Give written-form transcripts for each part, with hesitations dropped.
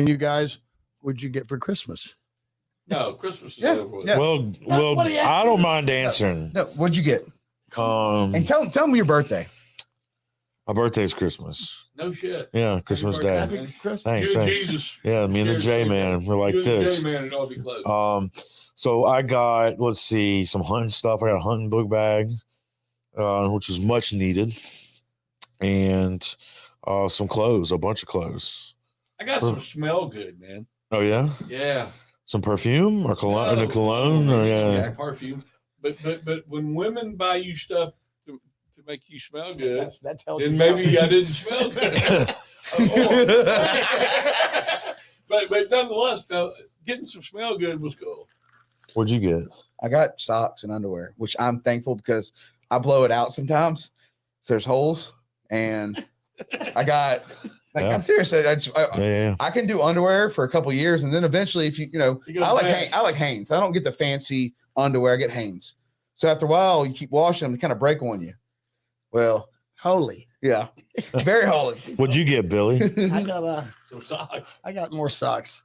you guys, what'd you get for Christmas? No, Christmas is Yeah, over with. yeah. Well, I don't mind answering. No, what'd you get? And tell me your birthday. My birthday's Christmas. No shit. Yeah, Christmas Day. Happy Christmas. Thanks, You and thanks. Jesus. Yeah, me and the J Man, we're like You and the this. J-Man, it ought to be close. So I got, let's see, some hunting stuff. I got a hunting book bag, which is much needed, and some clothes, a bunch of clothes. I got some smell good, man. Oh yeah, Yeah. some perfume or cologne, a cologne, or yeah. Perfume. But when women buy you stuff to make you smell good, That tells then you maybe something. I didn't smell good. But nonetheless, though, getting some smell good was cool. What'd you get? I got socks and underwear, which I'm thankful because I blow it out sometimes. So there's holes, and I got. Yeah. I'm serious. Yeah. I can do underwear for a couple years, and then eventually, if you go I like Hanes. I don't get the fancy underwear. I get Hanes. So after a while, you keep washing them, they kind of break on you. Well, Holy. yeah, very holy. What'd you get, Billy? Some socks. I got more socks.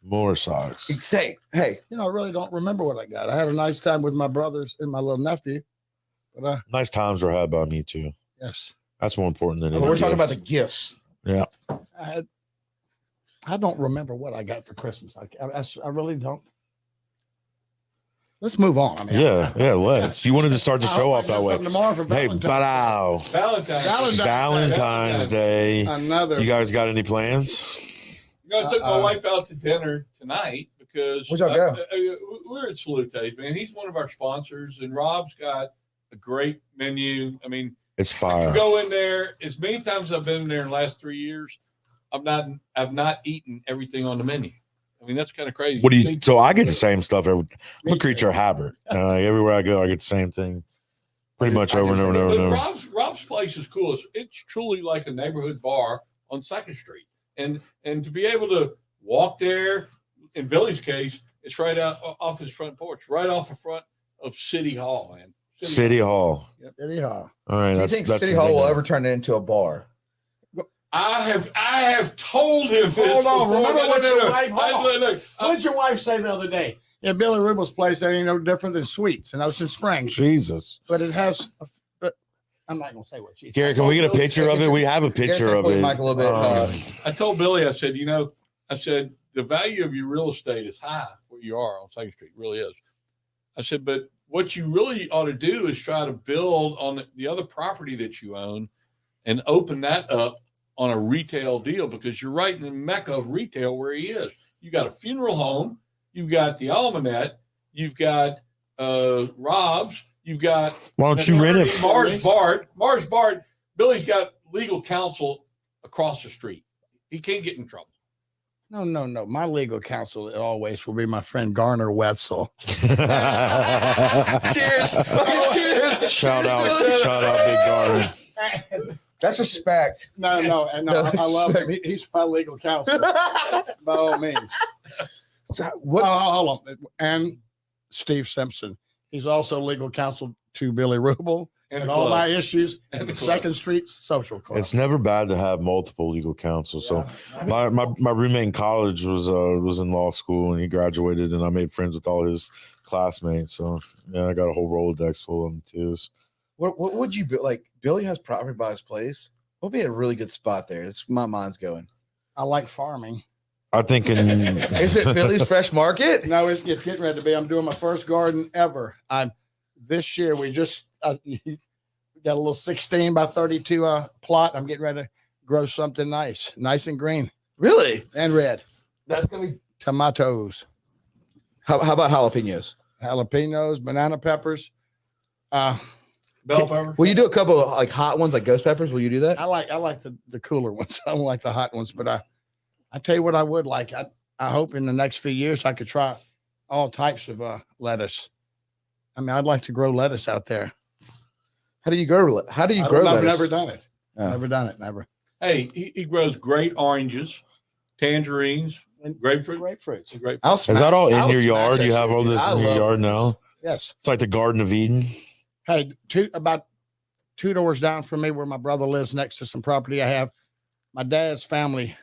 More socks. Say, hey, I really don't remember what I got. I had a nice time with my brothers and my little nephew. But Nice times were had by me too. yes, That's more important than we're any talking about gift. the gifts. Yeah. I don't remember what I got for Christmas. I really don't. Let's move on. I mean, Yeah, let's. You wanted to start the I show hope I off got that way. something tomorrow for Hey, Valentine's. Valentine's Day. Another. You guys got any plans? I took my wife out to dinner tonight because Where'd y'all go? We're at Salute, man. He's one of our sponsors, and Rob's got a great menu. I mean, It's I fire. can go in there as many times as I've been in there in the last 3 years. I've not eaten everything on the menu. I mean, that's kind of crazy. What do you? So I get the same stuff. I'm a creature of habit. Everywhere I go, I get the same thing, pretty much over and over and over and But over. Rob's place is cool. It's truly like a neighborhood bar on 2nd Street, and to be able to walk there, in Billy's case, it's right out off his front porch, right off the front of City Hall, man. City Hall. City Hall. All right. Do you That's think that's City the Hall thing will now. ever turn it into a bar? I have told him. Hold on. Remember what your wife. Look, What did your wife say the other day? Yeah, Billy Ruble's place ain't no different than Sweets in Ocean Springs, Jesus. but it has. But I'm not gonna say what she said. Gary, can we get a picture of it? We have a picture of it. Mike, a little bit. I told Billy, I said, the value of your real estate is high where you are on 2nd Street. It really is. I said, but what you really ought to do is try to build on the other property that you own and open that up on a retail deal, because you're right in the mecca of retail where he is. You got a funeral home, you've got the Almanac, you've got Rob's, you've got Why don't you rent it? Mars Bart. Billy's got legal counsel across the street. He can't get in trouble. No. My legal counsel always will be my friend Garner Wetzel. Cheers. Cheers. Shout out, Big Garden. That's respect. No, I love him. He's my legal counsel by all means. So what? Hold on. And Steve Simpson. He's also legal counsel to Billy Ruble and all my issues And in the the club. 2nd Street Social Club. It's never bad to have multiple legal counsel. So my roommate in college was in law school, and he graduated, and I made friends with all his classmates. So yeah, I got a whole Rolodex full of them too. What would you build? Like, Billy has property by his place. What would be a really good spot there? That's my mind's going. I like farming. I think Is it Billy's Fresh Market? No, it's getting ready to be. I'm doing my first garden ever. This year we just got a little 16 by 32 plot. I'm getting ready to grow something nice and green Really? and red. That's gonna be. Tomatoes, How about jalapenos? banana peppers. Bell pepper. Will you do a couple of like hot ones, like ghost peppers? Will you do that? I like the cooler ones. I don't like the hot ones, but I tell you what I would like. I hope in the next few years I could try all types of lettuce. I mean, I'd like to grow lettuce out there. How do you grow? How do you grow I've lettuce? never done it. Oh. Never. Hey, he grows great oranges, tangerines, And grapefruit. grapefruits. Grapefruit. I'll is that all I'll in your smash yard? that You have shit, all dude. this I in your love yard it. now? Yes. It's like the Garden of Eden. Hey, about 2 doors down from me where my brother lives next to some property I have, my dad's family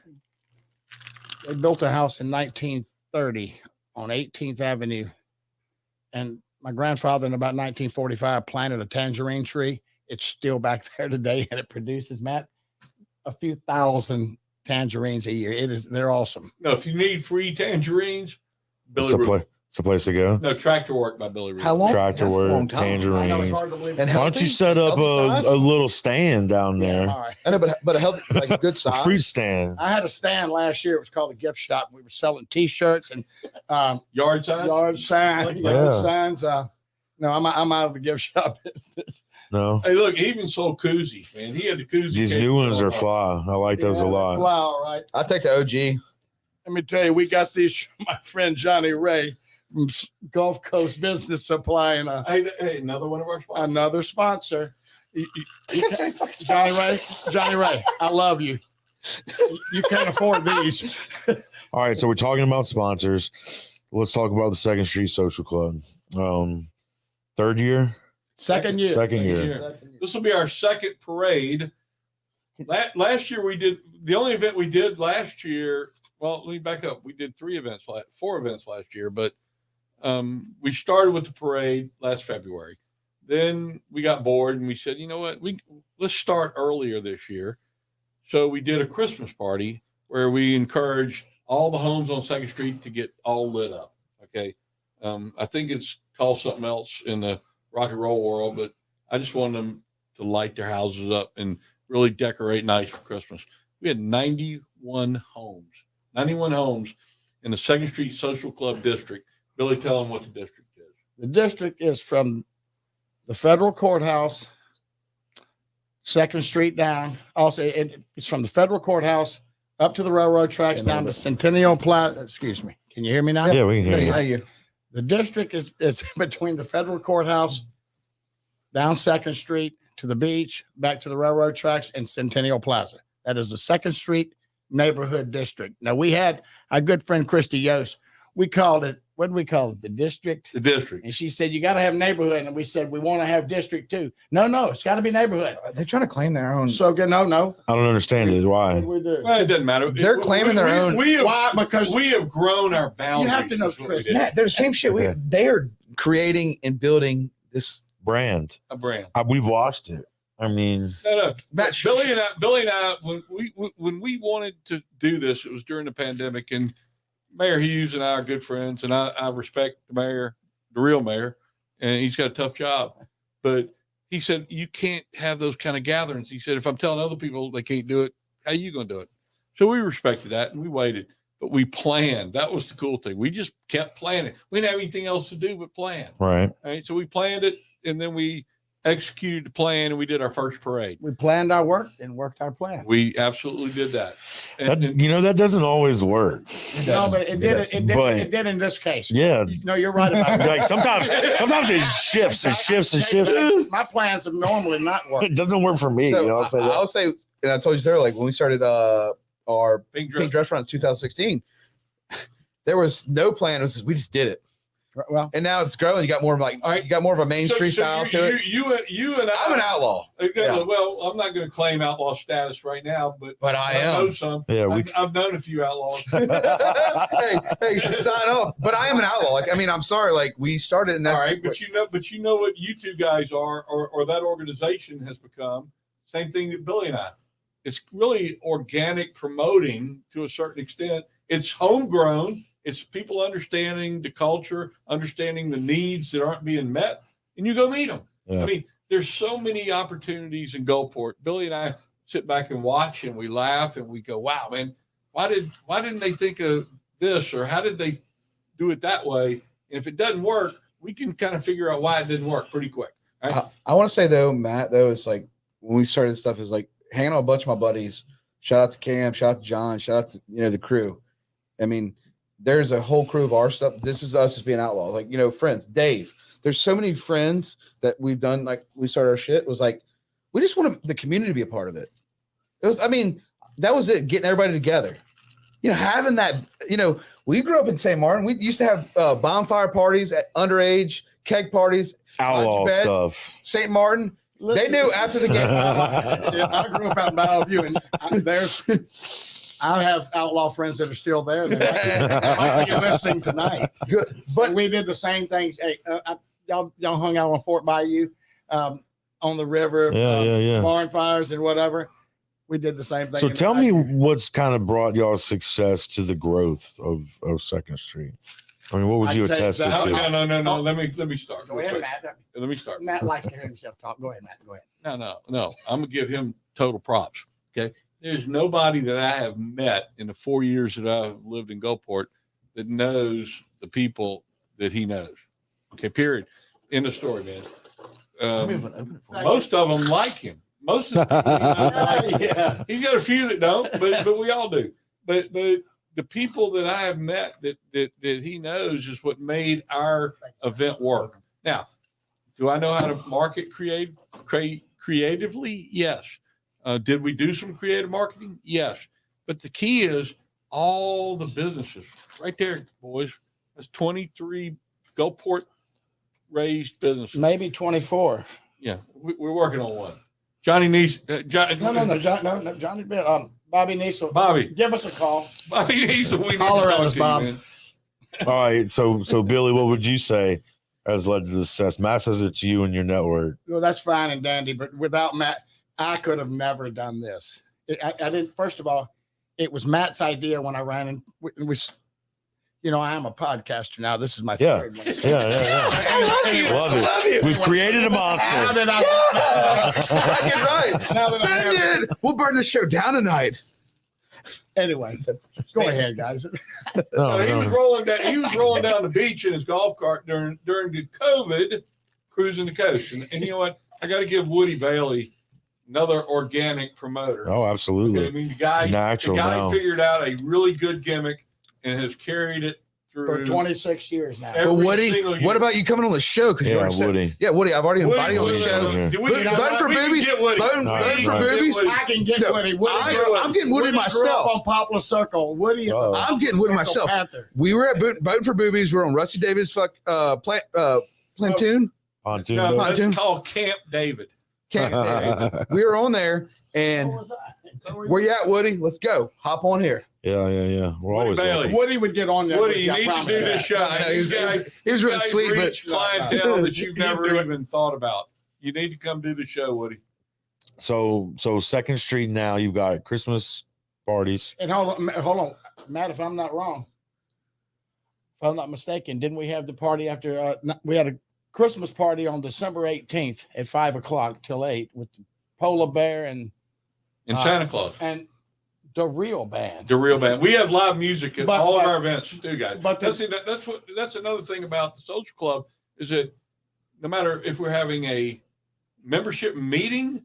They built a house in 1930 on 18th Avenue. And my grandfather in about 1945 planted a tangerine tree. It's still back there today, and it produces, Matt, a few thousand tangerines a year. They're awesome. No, if you need free tangerines, It's Billy a, Ruble. it's a place to go. No, Tractor Work by Billy Ruble. How long? Tractor That's a long work, time. I know it's tangerines. hard to believe. And Why don't you healthy? set up Healthy size? a little stand down Yeah, there? all right. I know, but a healthy, like a good A size. fruit stand. I had a stand last year. It was called the Gift Shop. We were selling T-shirts and Yard signs? yard signs. Yeah. Yard signs. No, I'm out of the gift shop business. No, Hey, look, he even sold koozies, man. He had the koozie. these case new ones going are on. fly. I like those a Yeah, lot. Flower, right? I take the OG. Let me tell you, we got these from my friend Johnny Ray from Gulf Coast Business Supply and Hey, another one of our sponsors. another sponsor. Johnny Ray, I love you. You can't afford these. All right, so we're talking about sponsors. Let's talk about the Second Street Social Club. Third year, Second year. second year. Second year. This will be our second parade. Last year we did the only event we did last year. Well, let me back up. We did 4 events last year, but we started with the parade last February. Then we got bored and we said, you know what, let's start earlier this year. So we did a Christmas party where we encouraged all the homes on Second Street to get all lit up. Okay, I think it's called something else in the rock and roll world, but I just wanted them to light their houses up and really decorate nice for Christmas. We had 91 homes in the Second Street Social Club district. Billy, tell them what the district is. The district is from the federal courthouse, Second Street down. Also, it's from the federal courthouse up to the railroad tracks down to Centennial Plaza. Excuse me. Can you hear me now? Yeah, we can hear you. Thank you. The district is between the federal courthouse, down Second Street to the beach, back to the railroad tracks, and Centennial Plaza. That is the Second Street neighborhood district. Now, we had our good friend Christy Yost. We called it, what did we call it? The district. The district. And she said, you got to have neighborhood. And we said, we want to have district too. No, it's got to be neighborhood. They're trying to claim their own. So good. No. I don't understand it. What Why? do we do? Well, it doesn't matter. They're claiming their own. Why? Because We have grown our boundaries. you have to know, is what we Chris, did. Matt, they're the same shit. Okay. They are creating and building this. Brand. A brand. We've watched it. I mean, No. Matt, Billy and I, when we wanted to do this, it was during the pandemic, and Mayor Hughes and I are good friends, and I respect the mayor, the real mayor, and he's got a tough job. But he said, you can't have those kind of gatherings. He said, if I'm telling other people they can't do it, how are you going to do it? So we respected that and we waited, but we planned. That was the cool thing. We just kept planning. We didn't have anything else to do but plan. right. Right. So we planned it, and then we executed the plan, and we did our first parade. we planned our work and worked our plan. We absolutely did that. That, that doesn't always work. No, but it did. It did. But- It did in this case. Yeah. No, you're right about that. Like sometimes it shifts and shifts and shifts. My plans have normally not worked. It doesn't work for me. So You know, I'll say that. I'll say, and I told you earlier, like when we started our Pink Pink dress. Dress Run in 2016, there was no plan. It was just, we just did it, Well, and now it's growing. You got more of like, All right. you got more of a Main Street style to it. You and I. I'm an outlaw, yeah. Well, I'm not going to claim outlaw status right now, but I know am. some. Yeah, we I've known a few outlaws. hey, sign off. But I am an outlaw. Like, I mean, I'm sorry. Like, we started, and All that's right, but you know what you two guys are, or that organization has become. Same thing that Billy and I. It's really organic promoting to a certain extent. It's homegrown. It's people understanding the culture, understanding the needs that aren't being met, and you go meet them. Yeah. I mean, there's so many opportunities in Gulfport. Billy and I sit back and watch, and we laugh, and we go, "Wow, man, why didn't they think of this, or how did they do it that way?" And if it doesn't work, we can kind of figure out why it didn't work pretty quick. Right? I want to say though, Matt, though, it's like when we started this stuff, is like hanging out with a bunch of my buddies. Shout out to Cam, shout out to John, shout out to the crew. I mean, there's a whole crew of our stuff. This is us as being outlaws. Like, friends, Dave. There's so many friends that we've done, like we started our shit. It was like, we just want the community to be a part of it. It was, I mean, that was it, getting everybody together. Having that, we grew up in St. Martin. We used to have bonfire parties at underage, keg parties. outlaw bed. stuff. St. Martin, they knew after the game. I grew up out in Bellevue, and there's I have outlaw friends that are still there. That might be listening tonight. Good. But we did the same thing. Hey, y'all hung out on Fort Bayou, on the river, Yeah. barn fires and whatever. We did the same thing. So tell me what's kind of brought y'all success to the growth of 2nd Street. I mean, what would I you can tell you attest it that. to? No. Let me start. Go ahead, Matt. Let me start. Matt likes to hear himself talk. Go ahead, Matt. Go ahead. No. I'm gonna give him total props. Okay. There's nobody that I have met in the 4 years that I've lived in Gulfport that knows the people that he knows. Okay. Period. End of story, man. Most of them like him. Most of the people he knows like him. Yeah. He's got a few that don't, but we all do. But the people that I have met that he knows is what made our event work. Now, do I know how to market creatively? Yes. Did we do some creative marketing? Yes. But the key is all the businesses right there, boys. That's 23 Gulfport raised businesses. Maybe 24. Yeah, we're working on one. Johnny Neese. No, Johnny Bill. Bobby Niesel. Bobby. Give us a call. Bobby Neese. We need Holler to at talk us, to you, Bob. man. All right. So Billy, what would you say has led to the success? Matt says it's you and your network. Well, that's fine and dandy, but without Matt, I could have never done this. I didn't. First of all, it was Matt's idea when I ran and we. I am a podcaster now. This is my third one. Yeah. Love it. We've created a monster. Now that Right. Send it. We'll burn the show down tonight. Anyway, go ahead, guys. He was rolling down. He was rolling down the beach in his golf cart during the COVID, cruising the coast. And you know what? I got to give Woody Bailey another organic promoter. Oh, absolutely. Okay? I mean, the guy figured out a really good gimmick and has carried it through For 26 years now. But Woody, what about you coming on the show? Yeah, Woody. Woody, I've already invited you on the Woody, show. Vote for boobies. Vote for boobies. I can get Woody. I'm getting Woody myself. On Poplar Circle. Woody is a I'm getting Woody myself. Panther. We were at Voting for Boobies. We're on Rusty Davis' Plantoon. Pontoon. No, that's Pontoon. called Camp David. We were on there, and where you at, Woody? Let's go. Hop on here. Yeah. We're always Bailey. Woody would get on there. Woody, you need to do this show. I know, he was really Guys sweet, but reach clientele that you've never even thought about. You need to come do the show, Woody. So 2nd Street now, you've got Christmas parties. And hold on, Matt, if I'm not wrong, if I'm not mistaken, didn't we have the party after we had a Christmas party on December 18th at 5:00 till 8 with the polar bear and Santa Claus. And the real band. The real band. We have live music at all of our events too, guys. But that's another thing about the social club is that no matter if we're having a membership meeting,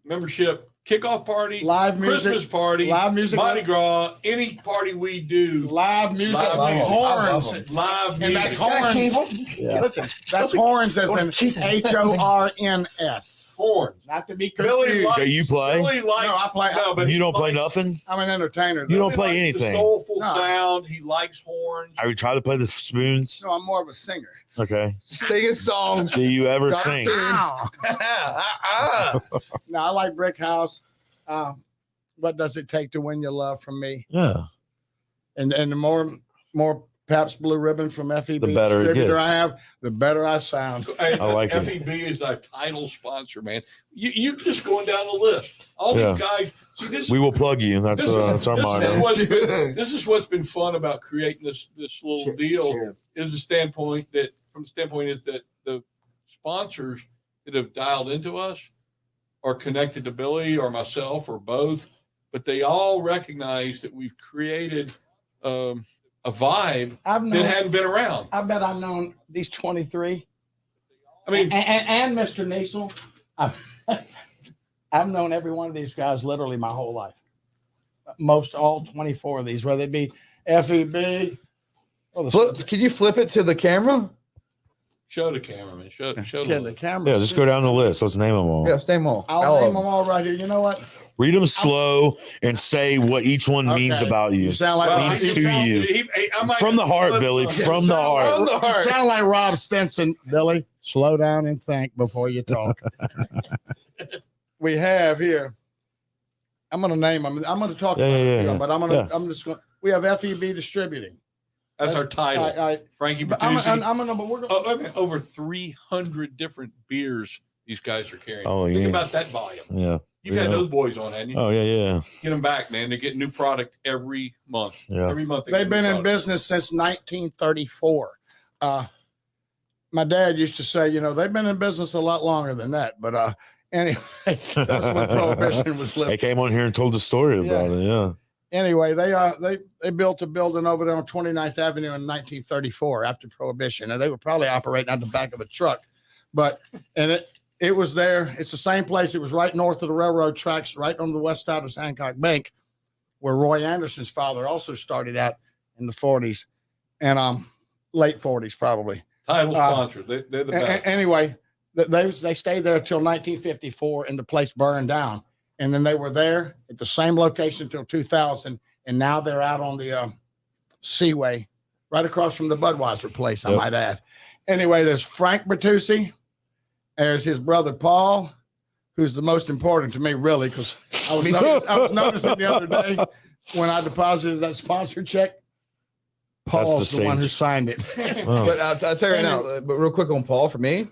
membership kickoff party, live music, Christmas party, live music, Mardi Gras, any party we do, live music, horns, live music. And that's horns. Yeah. Listen, that's horns as in HORNS. Horns. Not to be Billy confused. likes, Do you play? Billy likes, No, I play. No, but You don't play likes, nothing? I'm an entertainer. You don't Billy play likes the anything. soulful No. sound. He likes horns. Have you tried to play the spoons? No, I'm more of a singer. Okay. sing a song. Do you ever sing? Ow. No, I like Brick House. What does it take to win your love from me? Yeah. And the more Pabst Blue Ribbon from FEB The better it distributor gets. I have, the better I sound. Hey, I like it. FEB is our title sponsor, man. You just going down the list. All Yeah. these guys. See, this We will plug you. That's our motto. This is what's been fun about creating this little deal. Sure. Is the standpoint is that the sponsors that have dialed into us are connected to Billy or myself or both, but they all recognize that we've created a vibe I've that known. hadn't been around. I bet I've known these 23. I mean, and Mr. Niesel. I've known every one of these guys literally my whole life. Most all 24 of these, whether it be FEB. Can you flip it to the camera? show the cameraman. Show The camera. Yeah, just go down the list. Let's name them all. Yeah, stay more. I'll name them all right here. You know what? Read them slow and say what each one means Okay. about you. You sound like means to you. From the heart, Billy. From the heart. From the heart. You sound like Rob Stinson, Billy. Slow down and think before you talk. We have here I'm going to name them. I'm going to talk Yeah, about yeah, a few of yeah, them, but yeah. I'm just going. We have FEB Distributing. That's our title. Frankie But Bertuzzi. I'm gonna. But we're going. I mean, over 300 different beers these guys are carrying. Oh, Think yeah. about that volume. Yeah. You've had those boys on, hadn't you? Oh yeah. Get them back, man. They get new product every month. Yeah. Every month. They've been in business since 1934. My dad used to say, they've been in business a lot longer than that. But anyway, that's when Prohibition was They lifted. came on here and told the story about it. Yeah. Anyway, they built a building over there on 29th Avenue in 1934 after Prohibition, and they were probably operating out the back of a truck. It was there. It's the same place. It was right north of the railroad tracks, right on the west side of Hancock Bank, where Roy Anderson's father also started out in the 40s and late 40s probably. Title sponsor. They're the best. Anyway, they stayed there until 1954, and the place burned down. And then they were there at the same location until 2000, and now they're out on the Seaway, right across from the Budweiser place, I might add. Anyway, there's Frank Bertuzzi. There's his brother Paul, who's the most important to me, really, because I was noticing the other day when I deposited that sponsor check, Paul's the one who signed it. Oh. But I'll tell you right now, but real quick on Paul, for me,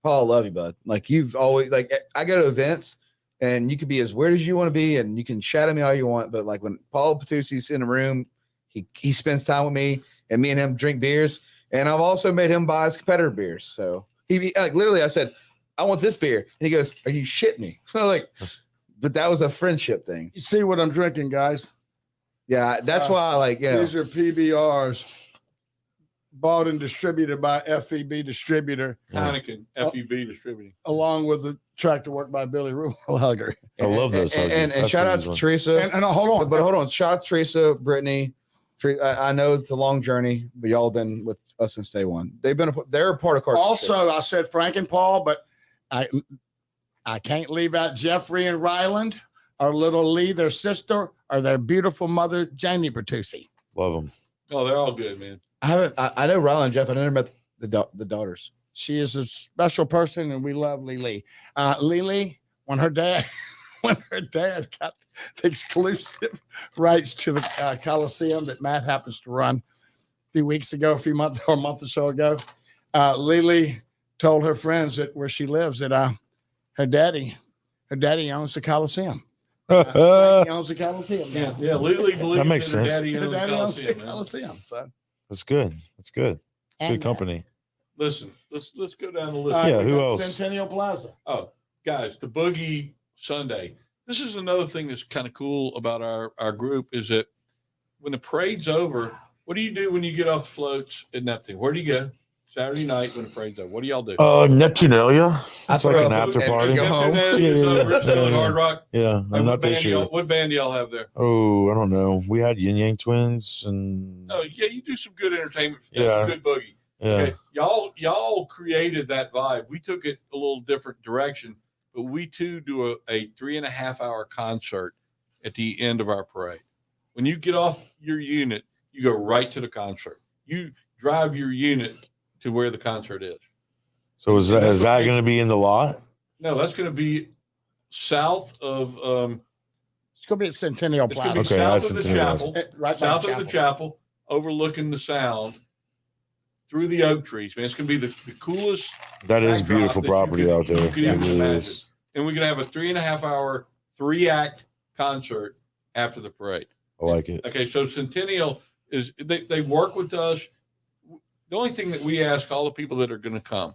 Paul, I love you, bud. Like, you've always, like, I go to events and you can be as weird as you want to be and you can shout at me all you want. But like when Paul Bertuzzi's in a room, he spends time with me and me and him drink beers. And I've also made him buy his competitor beers. So he like literally, I said, I want this beer. And he goes, are you shitting me? Like, but that was a friendship thing. You see what I'm drinking, guys? Yeah, that's why I like, These are PBRs bought and distributed by FEB Distributor, Heineken, FEB Distributing. along with the tractor work by Billy Ruble. I love those. And shout out to Teresa. And hold on. But hold on. Shout out to Teresa, Brittany. I know it's a long journey, but y'all been with us since day one. They're a part of Carter. Also, I said Frank and Paul, but I can't leave out Jeffrey and Ryland, our little Lee, their sister, or their beautiful mother, Jamie Bertuzzi. Love them. Oh, they're all good, man. I know Ryland and Jeff. I never met the daughters. She is a special person, and we love Lily. Lily, when her dad got the exclusive rights to the Coliseum that Matt happens to run a few weeks ago, a month or so ago, Lily told her friends that where she lives that her daddy owns the Coliseum. He owns the Coliseum. Yeah. Lily believes That makes her sense. daddy Her owns daddy owns the Coliseum, man. Coliseum. So. That's good. That's good. And, Good company. Listen, let's go down the list. Yeah, we who got else? Centennial Plaza. Oh, guys, the Boogie Sunday. This is another thing that's kind of cool about our group is that when the parade's over, what do you do when you get off the floats at Neptune? Where do you go? Saturday night when the parade's over. What do y'all do? Neptunalia. It's I like throw an up after and party. go home. Yeah. Hard Rock. Yeah, Hey, I'm not this year. What band do y'all have there? Oh, I don't know. We had Yin Yang Twins and Oh, yeah, you do some good entertainment. Yeah. Some good boogie. yeah. Okay. Y'all created that vibe. We took it a little different direction, but we too do a 3.5 hour concert at the end of our parade. When you get off your unit, you go right to the concert. You drive your unit to where the concert is. So is that going to be in the lot? No, that's going to be south of It's going to be at Centennial it's going Plaza. to be Okay, south that's of the Centennial chapel, Right by south the of the chapel, overlooking the sound through the oak trees. Man, it's going to be the coolest. That is backdrop beautiful that you property could- out there. you could It even really imagine. is. And we're going to have a 3.5 hour, 3-act concert after the parade. I like it. Okay, so Centennial is they work with us. The only thing that we ask all the people that are going to come,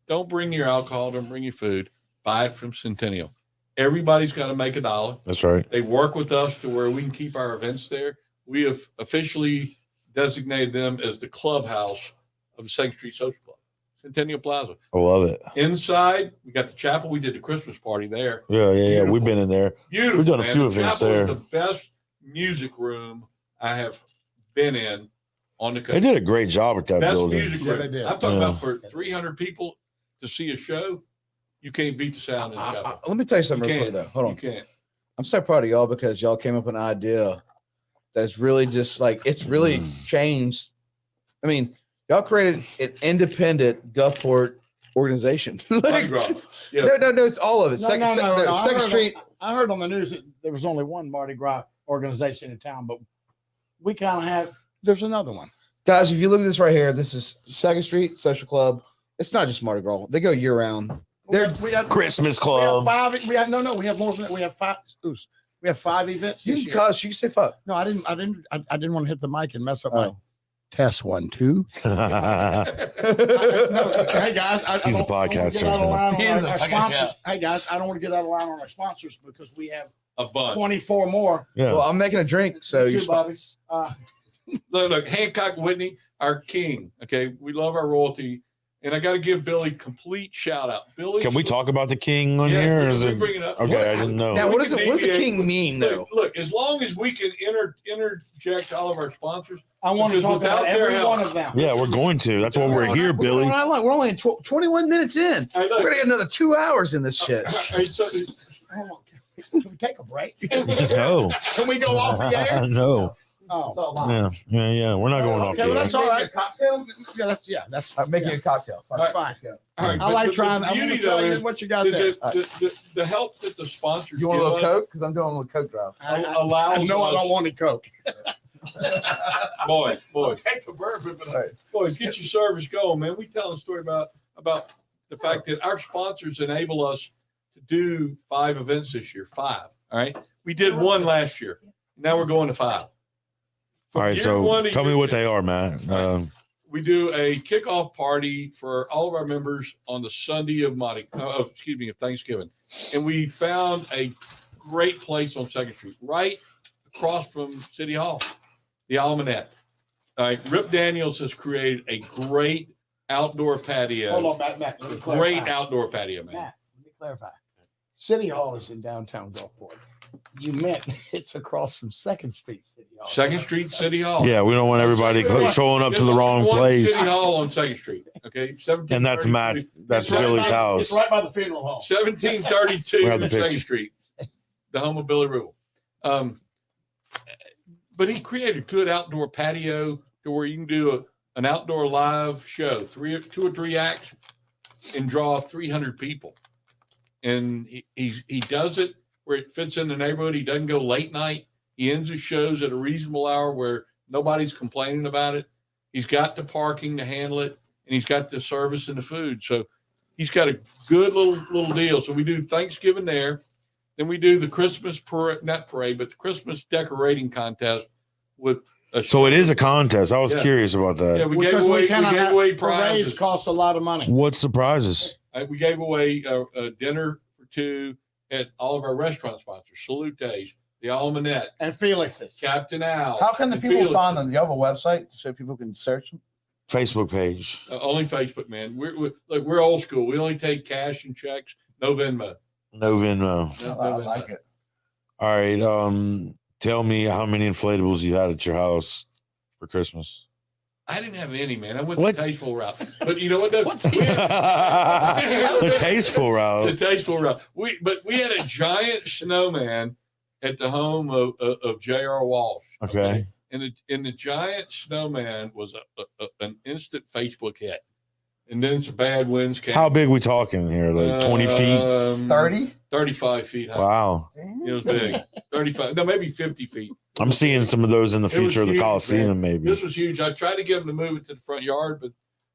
don't bring your alcohol, don't bring your food, buy it from Centennial. Everybody's got to make $1. That's right. They work with us to where we can keep our events there. We have officially designated them as the clubhouse of the 2nd Street Social Club, Centennial Plaza. I love it. Inside, we got the chapel. We did the Christmas party there. Yeah. Beautiful. We've been in there. Beautiful. We've done a man. few The events chapel is there. the best music room I have been in on the They country. did a great job at that Best building. music Yeah, room. they did. I'm talking Yeah. about for 300 people to see a show. You can't beat the sound in the chapel. Let me tell you You something real quick can't. though. Hold You on. can't. I'm so proud of y'all because y'all came up with an idea that's really just like it's really changed. I mean, y'all created an independent Gulfport organization. Mardi Like, Gras. Yeah. no, it's all of it. No, no, no, no, I Second heard Street. I heard on the news that there was only one Mardi Gras organization in town, but we kind of have. There's another one. Guys, if you look at this right here, this is 2nd Street Social Club. It's not just Mardi Gras. They go year round. We got Christmas We have club. 5. We have no. We have more than that. We have 5. We have 5 events You this can year. cuss. You can say fuck. No, I didn't want to hit the mic and mess up my Oh. test 1, 2. He's Hey guys, I a don't wanna podcaster. get out of line on He is a our fucking sponsors. Hey guys, I don't want to get out of line on our sponsors because we have A bunch. 24 more. Yeah. Well, I'm making a drink, so You you're too, Bobby. Look, Hancock Whitney, our king. Okay, we love our royalty, and I got to give Billy complete shout out. Billy, Can we talk about the king on Yeah, here? Or we is can it bring it up. okay? I didn't know. now, we what does can it? What does the deviate. king mean, though? Look, as long as we can interject all of our sponsors, I want to Because talk about without their every help- one of them. Yeah, we're going to. That's why we're here, Billy. We're only 21 minutes in. Hey, We're look, gonna get another 2 hours in this shit. hey, so- Hold on. Can we take a break? No, Can we go off the air? no. Oh, Yeah. We're not going off okay, the well, air. that's all right. That's I'm making a cocktail. that's fine. all right, I but like the trying. I want beauty, to try though, you what you got is there. that the help that the sponsors You want a give little us Coke? Because I'm doing a little Coke drive. I allows know I us- don't want any Coke. boy, Take the bourbon, but Right. boy, get your service going, man. We tell a story about the fact that our sponsors enable us to do 5 events this year. 5. All right, we did 1 last year. Now we're going to 5. All right, Year so one to tell me year what 2. they are, Matt. We do a kickoff party for all of our members on the Sunday of of Thanksgiving, and we found a great place on 2nd Street, right across from City Hall, the Almanac. All right, Rip Daniels has created a great outdoor patio. hold on, Matt. Let me Great clarify. outdoor patio, man. Matt, let me clarify. City Hall is in downtown Gulfport. You meant it's across from 2nd Street City Hall. 2nd Street City Hall. Yeah, we don't want everybody showing up to the wrong One place. City Hall on 2nd Street. Okay, And that's Matt's. That's It's right Billy's by- house. It's right by the funeral home. 1732 We have the 2nd picture. Street, the home of Billy Ruble. But he created a good outdoor patio to where you can do an outdoor live show, 2 or 3 acts, and draw 300 people. And he does it where it fits in the neighborhood. He doesn't go late night. He ends his shows at a reasonable hour where nobody's complaining about it. He's got the parking to handle it, and he's got the service and the food. So he's got a good little deal. So we do Thanksgiving there. Then we do the Christmas parade, not parade, but the Christmas decorating contest with a So it is a contest. I was Yeah. curious about Yeah, that. we gave away parades prizes. cost a lot of money. What's the prizes? We gave away a dinner for 2 at all of our restaurant sponsors: Salute's, the Almanac, And Felix's. Captain Al. How can the and people Felix. find them? Do you have a website so people can search them? Facebook page. Only Facebook, man. We're old school. We only take cash and checks, no Venmo. No Venmo. No I Venmo. like it. All right. Tell me how many inflatables you had at your house for Christmas. I didn't have any, man. I went What? the tasteful route. But you know what? though? What's We had- The tasteful the route. tasteful route. We had a giant snowman at the home of J.R. Walsh. Okay. And the giant snowman was an instant Facebook hit. And then some bad winds came. How big we talking here? Like 20 feet? 30? 35 feet high. Wow. It was big. 35, no, maybe 50 feet. I'm seeing some of those in the It was future of the huge, Coliseum, man. maybe. This was huge. I tried to get him to move it to the front yard,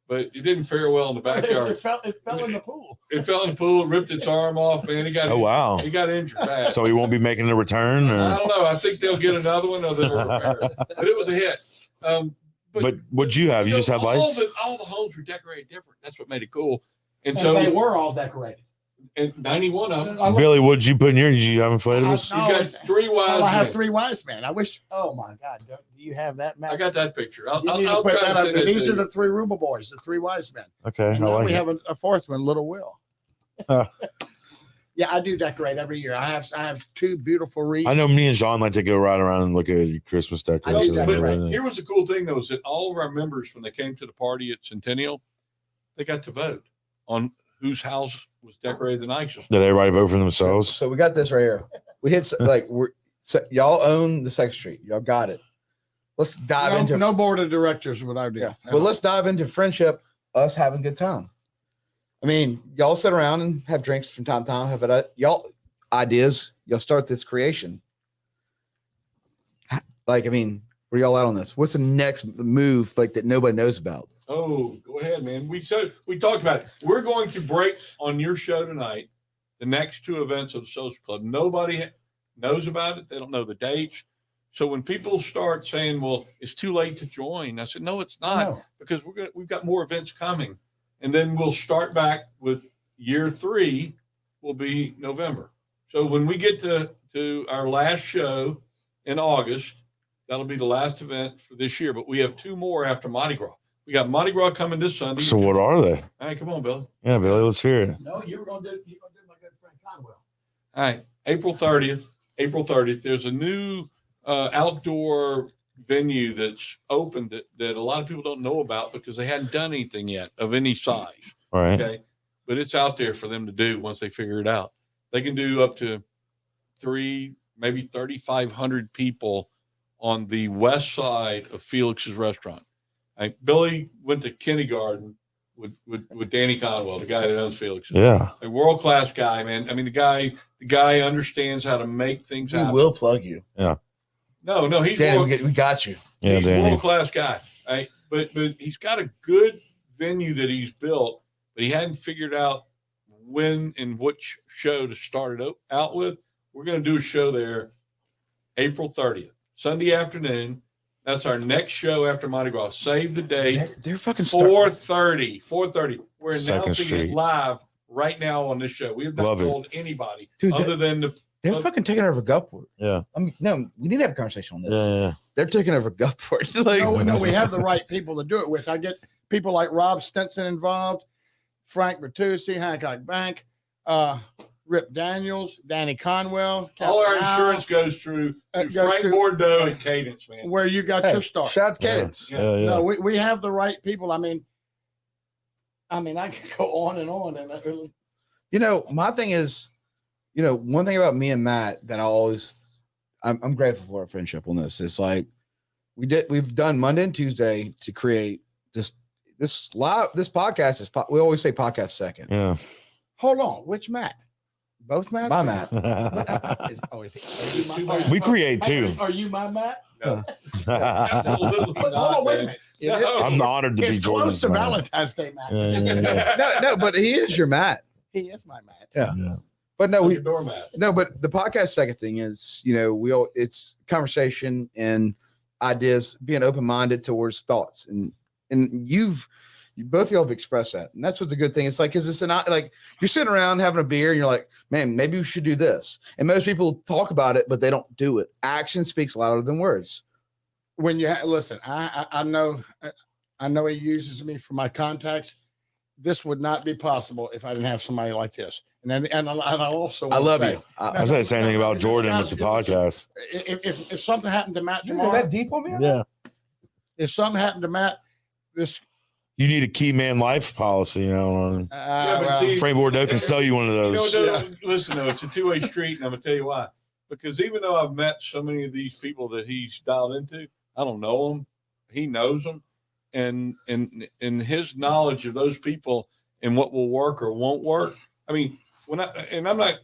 but it didn't fare well in the backyard. It fell in the pool. It fell in the pool, ripped its arm off, man. Oh, wow. He got injured bad. So he won't be making a return? I Or? don't know. I think they'll get another one or they'll repair it. But it was a hit. But what'd you have? You just had lights? All the homes were decorated different. That's what made it cool. And And they so, were all decorated. and 91 of them. Billy, what'd you put in here? Did you have inflatables? You No, got it's- 3 wise Oh, I have men. 3 wise men. I wish. Oh my God! Do you have that, Matt? I got that picture. I'll You need to I'll put try that to up send there. it These to are you. the 3 Ruble boys, the 3 wise men. Okay. I And now like we it. have a 4th one, Little Will. Huh. Yeah, I do decorate every year. I have 2 beautiful wreaths. I know me and Sean like to go right around and look at your Christmas decorations. that, and right. everything. Here was the cool thing, though, is that all of our members, when they came to the party at Centennial, they got to vote on whose house was decorated the nicest. Did everybody vote for themselves? So we got this right here. We hit y'all own the 2nd Street. Y'all got it. Let's dive into No board of directors would I do. Yeah. Well, let's dive into friendship, us having a good time. I mean, y'all sit around and have drinks from time to time. Have it, y'all ideas. y'all start this creation. Like, I mean, where y'all at on this? What's the next move like that nobody knows about? Oh, go ahead, man. We talked about it. We're going to break on your show tonight the next 2 events of the Social Club. Nobody knows about it. They don't know the dates. So when people start saying, "Well, it's too late to join," I said, "No, it's not, No. because we've got more events coming, and then we'll start back with year 3 will be November. So when we get to our last show in August, that'll be the last event for this year. But we have 2 more after Mardi Gras. We got Mardi Gras coming this Sunday. So what are they? All right, come on, Billy. Yeah, Billy, let's hear it. No, you're gonna do my good friend Conwell. All right, April 30th. April 30th. There's a new outdoor venue that's open that a lot of people don't know about because they hadn't done anything yet of any size. All right. Okay. But it's out there for them to do once they figure it out. They can do up to 3, maybe 3,500 people on the west side of Felix's restaurant. Billy went to kindergarten with Danny Conwell, the guy that owns Felix. Yeah. A world-class guy, man. I mean, the guy understands how to make things happen. We will plug you. No, he's Danny, we got you. Yeah, he's a Danny. world-class guy, right? But he's got a good venue that he's built, but he hadn't figured out when and which show to start it out with. We're going to do a show there April 30th, Sunday afternoon. That's our next show after Mardi Gras. Save the date. They're fucking 4:30. 4:30. We're Second announcing Street. it live right now on this show. We have not Love it. told anybody Dude, other than They're fucking taking over Gulfport. Yeah. I mean, no, we need to have a conversation on this. Yeah. They're taking over Gulfport. Like, No, we have the right people to do it with. I get people like Rob Stinson involved, Frank Bertuzzi, Hancock Bank, Rip Daniels, Danny Conwell. all our Captain insurance goes through goes Frank through- Bordeaux and Cadence, man. Al, where you got Hey, your start. shout out to Cadence. Yeah. Yeah. No, we have the right people. I mean, I could go on and on. And You know, my thing is, you know, one thing about me and Matt that I'm grateful for our friendship on this. It's like we've done Monday and Tuesday to create this podcast is, we always say podcast second. Yeah. hold on, which Matt? Both Matt? My Matt. Is he? Are you my Matt? We create too. Are you my Matt? No. Absolutely But hold not, on, wait a man. minute. No. I'm honored to be It's close Jordan's to man. Valentine's Day, Matt. Yeah. No, but he is your Matt. He is my Matt. Yeah. Yeah. But no, Like a doormat. but the podcast second thing is, you know, it's conversation and ideas, being open-minded towards thoughts. And you both of y'all have expressed that. And that's what's a good thing. It's like, is this like you're sitting around having a beer and you're like, man, maybe we should do this. And most people talk about it, but they don't do it. Action speaks louder than words. When you listen, I know he uses me for my contacts. This would not be possible if I didn't have somebody like this. And I also I love say, you. I said the same thing about Jordan with the podcast. If something happened to Matt You're tomorrow, that deep on me? Yeah. if something happened to Matt, this You need a key man life policy, you know. but see- Frank Bordeaux can sell you one of You know, those. listen, though, it's a two-way street, and I'm gonna tell you why. Because even though I've met so many of these people that he's dialed into, I don't know them. He knows them, and his knowledge of those people and what will work or won't work. I mean, I'm not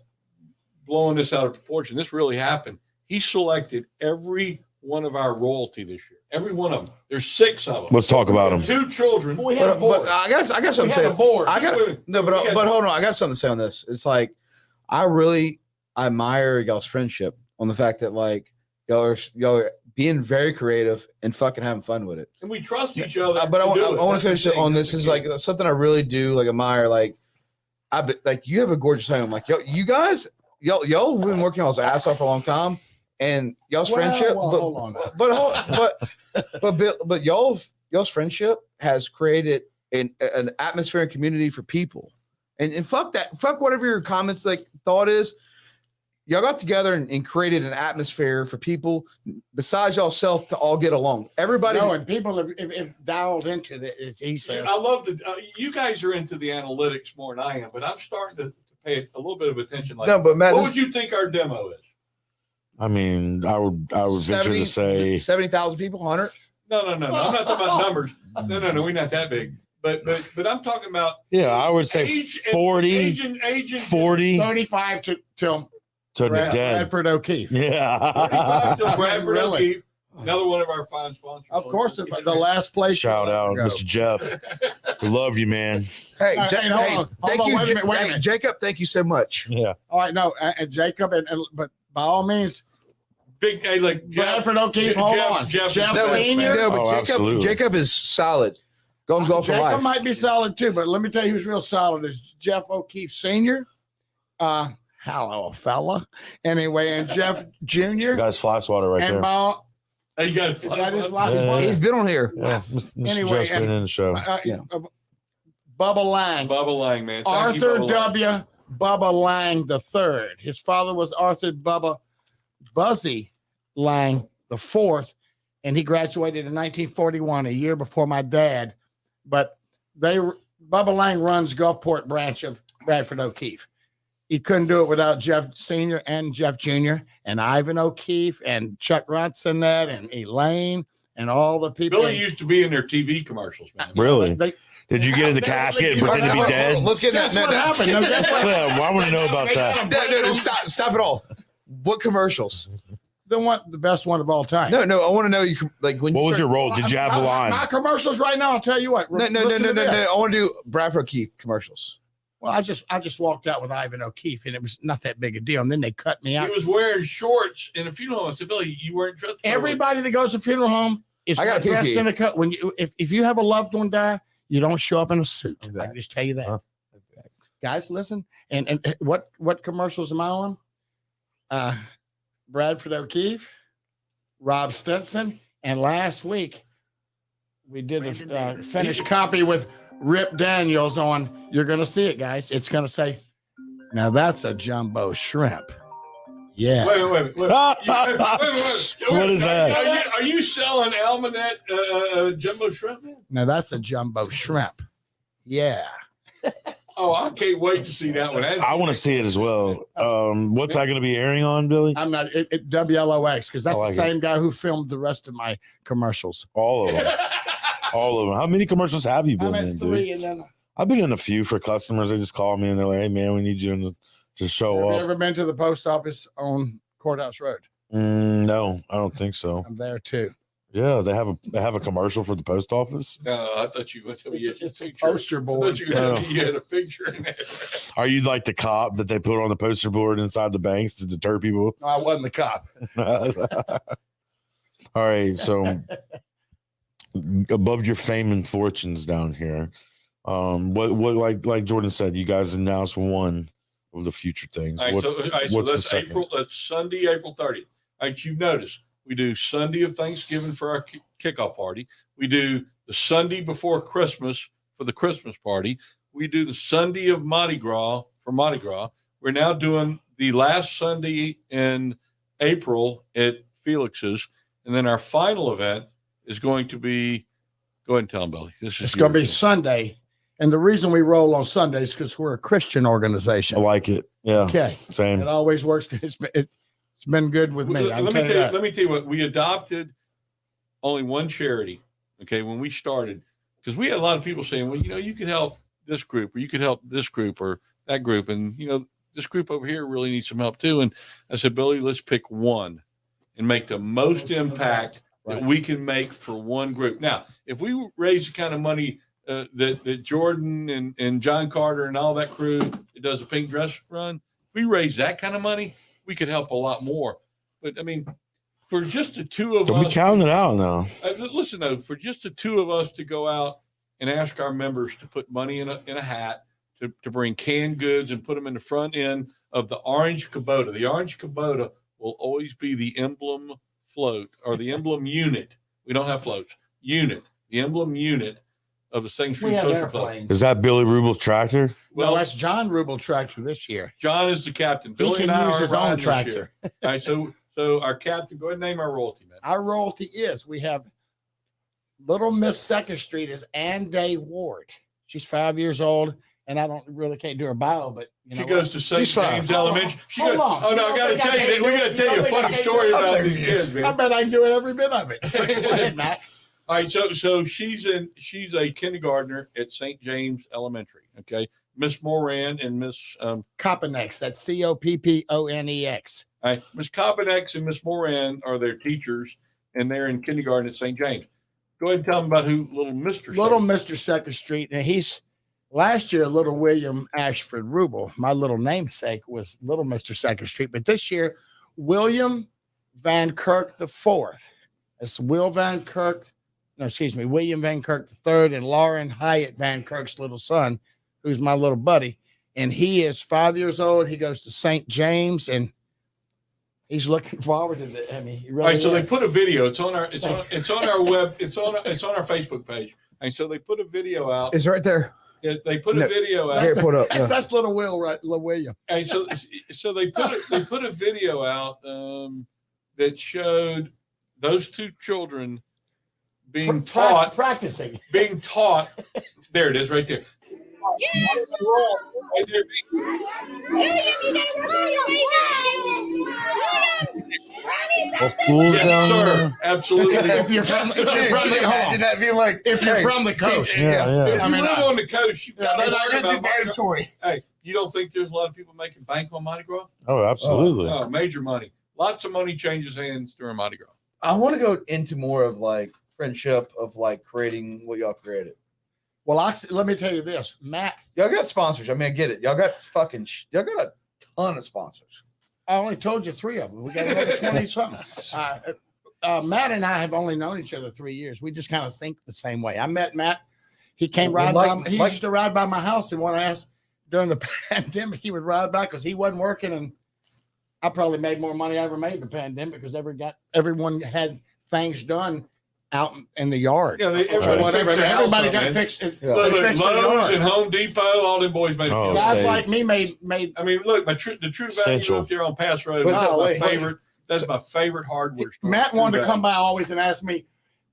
blowing this out of proportion. This really happened. He selected every one of our royalty this year. Every one of them. There's 6 of them. Let's talk about them. 2 children. we had a board. But I got something We to had a say. board. I got no, but hold on. I got something to say on this. It's like I really admire y'all's friendship on the fact that like y'all are being very creative and fucking having fun with it. And we trust each other. But I to do it. want That's to the finish thing. on That's this. the Is key. like something I really do like admire. Like like you have a gorgeous home. Like you guys, y'all have been working y'all's ass off for a long time, and y'all's friendship. Hold on. But y'all's friendship has created an atmosphere and community for people. And fuck that. Fuck whatever your comments like thought is. Y'all got together and created an atmosphere for people besides y'all self to all get along. Everybody. No, and people have dialed into the, as he says. I love you guys are into the analytics more than I am, but I'm starting to pay a little bit of attention. Like, No, but Matt, what would you think our demo is? I mean, I would venture to say 70,000 people, 100. No. I'm not talking about numbers. No. We're not that big. But I'm talking about I would say age 40, age and 40 35 to to the dead. Bradford O'Keefe. Yeah. So Bradford Really? O'Keefe, another one of our fine sponsors. Of course, if the last place. Shout out, Go. Mr. Jeff. We love you, man. Hey, All right, Ja- hey, hold hey, on, thank hold on, you, wait a minute, wait a hey, minute. Jacob. Thank you so much. Yeah. All right, no, and Jacob, but by all means, Big, hey, like Bradford O'Keefe. Hold on, Jeff No, Senior. no, but Oh, absolutely. Jacob is solid. Going to go for Jacob life. might be solid too, but let me tell you who's real solid is Jeff O'Keefe Senior. Hello, fella. Anyway, and Jeff Junior. Guys, fly swatter right and there. by Hey, you got is that his last Yeah. one? He's been on here. Yeah. Mr. Anyway, Jeff's been in the show. Yeah. Bubba Lang. Bubba Lang, man. Thank you, Arthur Bubba Lang. W. Bubba Lang III. His father was Arthur Bubba Buzzy Lang IV, and he graduated in 1941, a year before my dad. But Bubba Lang runs Gulfport branch of Bradford O'Keefe. He couldn't do it without Jeff Senior and Jeff Junior and Ivan O'Keefe and Chuck Ronsonet and Elaine and all the people. Billy used to be in their TV commercials, man. Really? They, Did you get in the casket and pretend to be dead? Let's get guess that. what happened? No, guess what? Yeah, well, I want to know about that. No, stop it all. What commercials? The best one of all time. No, I want to know. Like when. What was your start- role? Did you have a My line? commercials right now. I'll tell you what. No. Listen to this. I want to do Bradford O'Keefe commercials. Well, I just walked out with Ivan O'Keefe, and it was not that big a deal. And then they cut me out. He was wearing shorts in a funeral home. I said, Billy, you weren't dressed. Everybody that goes to funeral home is I got not a dressed PP. in a cut. When you if you have a loved one die, you don't show up in a suit. I can just tell you that. Huh. Guys, listen. And what commercials am I on? Bradford O'Keefe, Rob Stinson, and last week we did a finished copy with Rip Daniels on. You're going to see it, guys. It's going to say, "Now that's a jumbo shrimp." Yeah. Wait. What is that? Are you selling Almanet jumbo shrimp, man? Now that's a jumbo shrimp. Yeah. Oh, I can't wait to see that one. I want to see it as well. What's that going to be airing on, Billy? I'm not WLOX because that's I like the same guy who filmed the rest of my commercials. All of them. All of them. How many commercials have you I'm been in, at dude? 3, and then I've been in a few for customers. They just call me and they're like, "Hey, man, we need you to show have you up." ever been to the post office on Courthouse Road? No, I don't think so. I'm there too. Yeah, they have a commercial for the post office. No, I thought you went to me. It's a poster I board. thought you had a picture in there. Are you like the cop that they put on the poster board inside the banks to deter people? No, I wasn't the cop. All right, so above your fame and fortunes down here, what like Jordan said, you guys announced one of the future things. All right, so what's the that's second? That's Sunday, April 30th. All right, you've noticed we do Sunday of Thanksgiving for our kickoff party. We do the Sunday before Christmas for the Christmas party. We do the Sunday of Mardi Gras for Mardi Gras. We're now doing the last Sunday in April at Felix's. And then our final event is going to be, go ahead and tell them, Billy. It's going to be Sunday. And the reason we roll on Sundays is because we're a Christian organization. I like it. Yeah, Okay. same. It always works. It's been good with me. Let me tell you what, we adopted only one charity, okay, when we started, because we had a lot of people saying, well, you can help this group, or you could help this group or that group. And, this group over here really needs some help too. And I said, Billy, let's pick one and make the most impact that we can make for one group. Now, if we raise the kind of money that Jordan and John Carter and all that crew that does the pink dress run, if we raise that kind of money, we could help a lot more. But I mean, for just the two of Don't us, be counting it out now. listen though, for just the two of us to go out and ask our members to put money in a hat, to bring canned goods and put them in the front end of the Orange Kubota. The Orange Kubota will always be the emblem float, or the emblem unit. We don't have floats. Unit, the emblem unit of the Second We Street have Social Club. airplanes. Is that Billy Ruble's tractor? Well, that's John Ruble tractor this year. John is the captain. He Billy can and I use are his own riding this tractor. year. All right, so our captain, go ahead and name our royalty, man. Our royalty is we have Little Miss Second Street is Ann Day Ward. She's 5 years old, and I can't do her bio, but She goes to St. She's fine. James Elementary. She Hold goes, on. oh no, I got to tell you, we got to tell you a funny story about these kids, I man. bet I can do every bit of it. Go ahead, Matt. All right, so she's a kindergartner at St. James Elementary. Okay, Miss Moran and Miss Copponex. That's Copponex. all right, Miss Copponex and Miss Moran are their teachers, and they're in kindergarten at St. James. Go ahead and tell them about who little Mr. Little Mr. Second Street. And he's last year, little William Ashford Ruble, my little namesake, was little Mr. Second Street. But this year, William Van Kirk the Fourth. It's William Van Kirk the Third, and Lauren Hyatt Van Kirk's little son, who's my little buddy. And he is 5 years old. He goes to St. James, and he's looking forward to it. I mean, he really All right, so they is. put a video. It's on our web. It's on our Facebook page. And so they put a video out. It's right there. They put a video out. Here, put up. Yeah. That's little Will, right? Little William. And so they put a video out that showed those two children being taught. Practicing. Being taught. There it is, right there. And they're Well, school's yes, down sir. there. Absolutely. If you're from Imagine that being like, if you're from the coast, Yeah. If I you mean, live on the coast, you yeah, probably that heard should be about Mardi Gras. mandatory. Hey, you don't think there's a lot of people making bank on Mardi Gras? Oh, absolutely. Oh, major money. Lots of money changes hands during Mardi Gras. I want to go into more of like friendship of like creating what y'all created. Well, let me tell you this, Matt. Y'all got sponsors. I mean, I get it. Y'all got a ton of sponsors. I only told you 3 of them. We got another 20 something. Matt and I have only known each other 3 years. We just kind of think the same way. I met Matt. He came he used to ride by my house, and when I asked during the pandemic, he would ride by because he wasn't working, and I probably made more money I ever made in the pandemic because everyone had things done out in the yard. Yeah, Everybody got fixed. Look, They fixed the Lowe's yard. and Home Depot, all them boys made Oh, it. Guys same. like me made. I mean, look, the true value Essential. up there on Pass Road. But That's no, my wait. favorite. That's my favorite hardware store. Matt wanted True to come value. by always and ask me,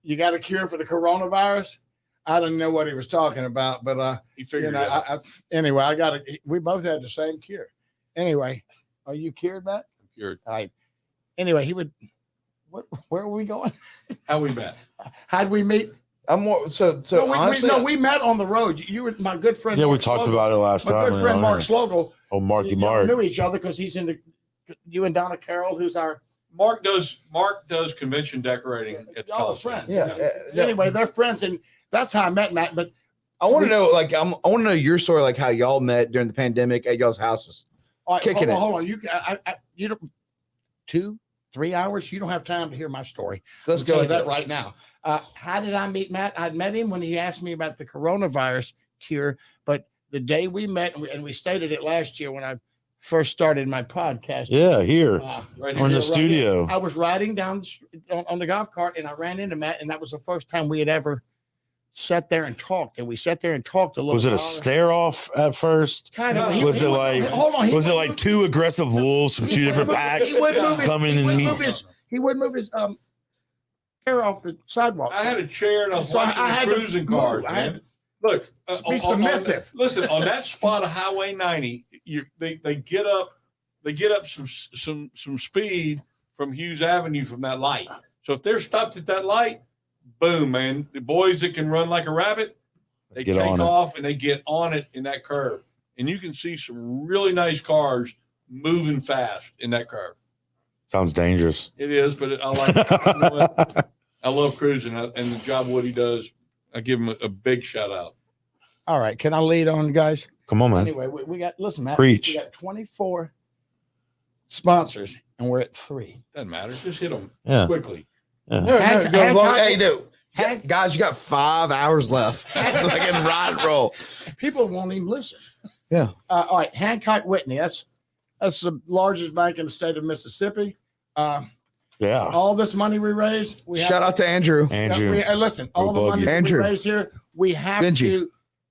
"You got a cure for the coronavirus?" I didn't know what he was talking about, but He figured you know, it out. anyway, I got it. We both had the same cure. Anyway, are you cured, Matt? Cured. Anyway, he would. Where are we going? How we met? How'd we meet? I'm more so No, honestly. we met on the road. You were my good friend. Yeah, we Mark talked Slogel. about it last My time. good friend Mark Slogel. Oh, Marky You Mark. knew each other because he's into you and Donna Carroll, who's our Mark does convention decorating at the y'all are college. friends. Yeah, Anyway, they're friends, and that's how I met Matt. But I want to know, like, I want to know your story, like how y'all met during the pandemic at y'all's houses. all right, Kicking it. hold on. You don't 2-3 hours. You don't have time to hear my story. Let's I'll go tell with you that that. right now. How did I meet Matt? I'd met him when he asked me about the coronavirus cure. But the day we met, and we stated it last year when I first started my podcast. Yeah, here. Right Or in here. the studio. I was riding down on the golf cart, and I ran into Matt, and that was the first time we had ever sat there and talked. And we sat there and talked a little. Was it a while. stare off at first? Kind of. Was it like- Hold on. Was it like two aggressive wolves from two different packs He wouldn't move his- coming he and wouldn't meet? move his- He wouldn't move his chair off the sidewalk. I had a chair and I was So I watching had the to cruising move. cars, I had man. Look, be submissive. Listen, on that spot of Highway 90, they get up some speed from Hughes Avenue from that light. So if they're stopped at that light, boom, man. The boys that can run like a rabbit, they Get take on it. off and they get on it in that curve. And you can see some really nice cars moving fast in that curve. Sounds dangerous. It is, but I like it. You know what? I love cruising and the job Woody does. I give him a big shout out. All right. Can I lead on, guys? Come on, man. Anyway, we got, listen, Matt. Preach. We got 24 sponsors, and we're at 3. Doesn't matter. Just hit them Yeah. quickly. No, Hank- go as long- Hank- hey, no. Hank- Guys, you got 5 hours left. So I can ride and roll. People won't even listen. Yeah. All right. Hancock Whitney. That's the largest bank in the state of Mississippi. Yeah. All this money we raise, we have Shout out to Andrew. Andrew. listen, all the We'll money bug that Andrew. we raise here, we have Benji. to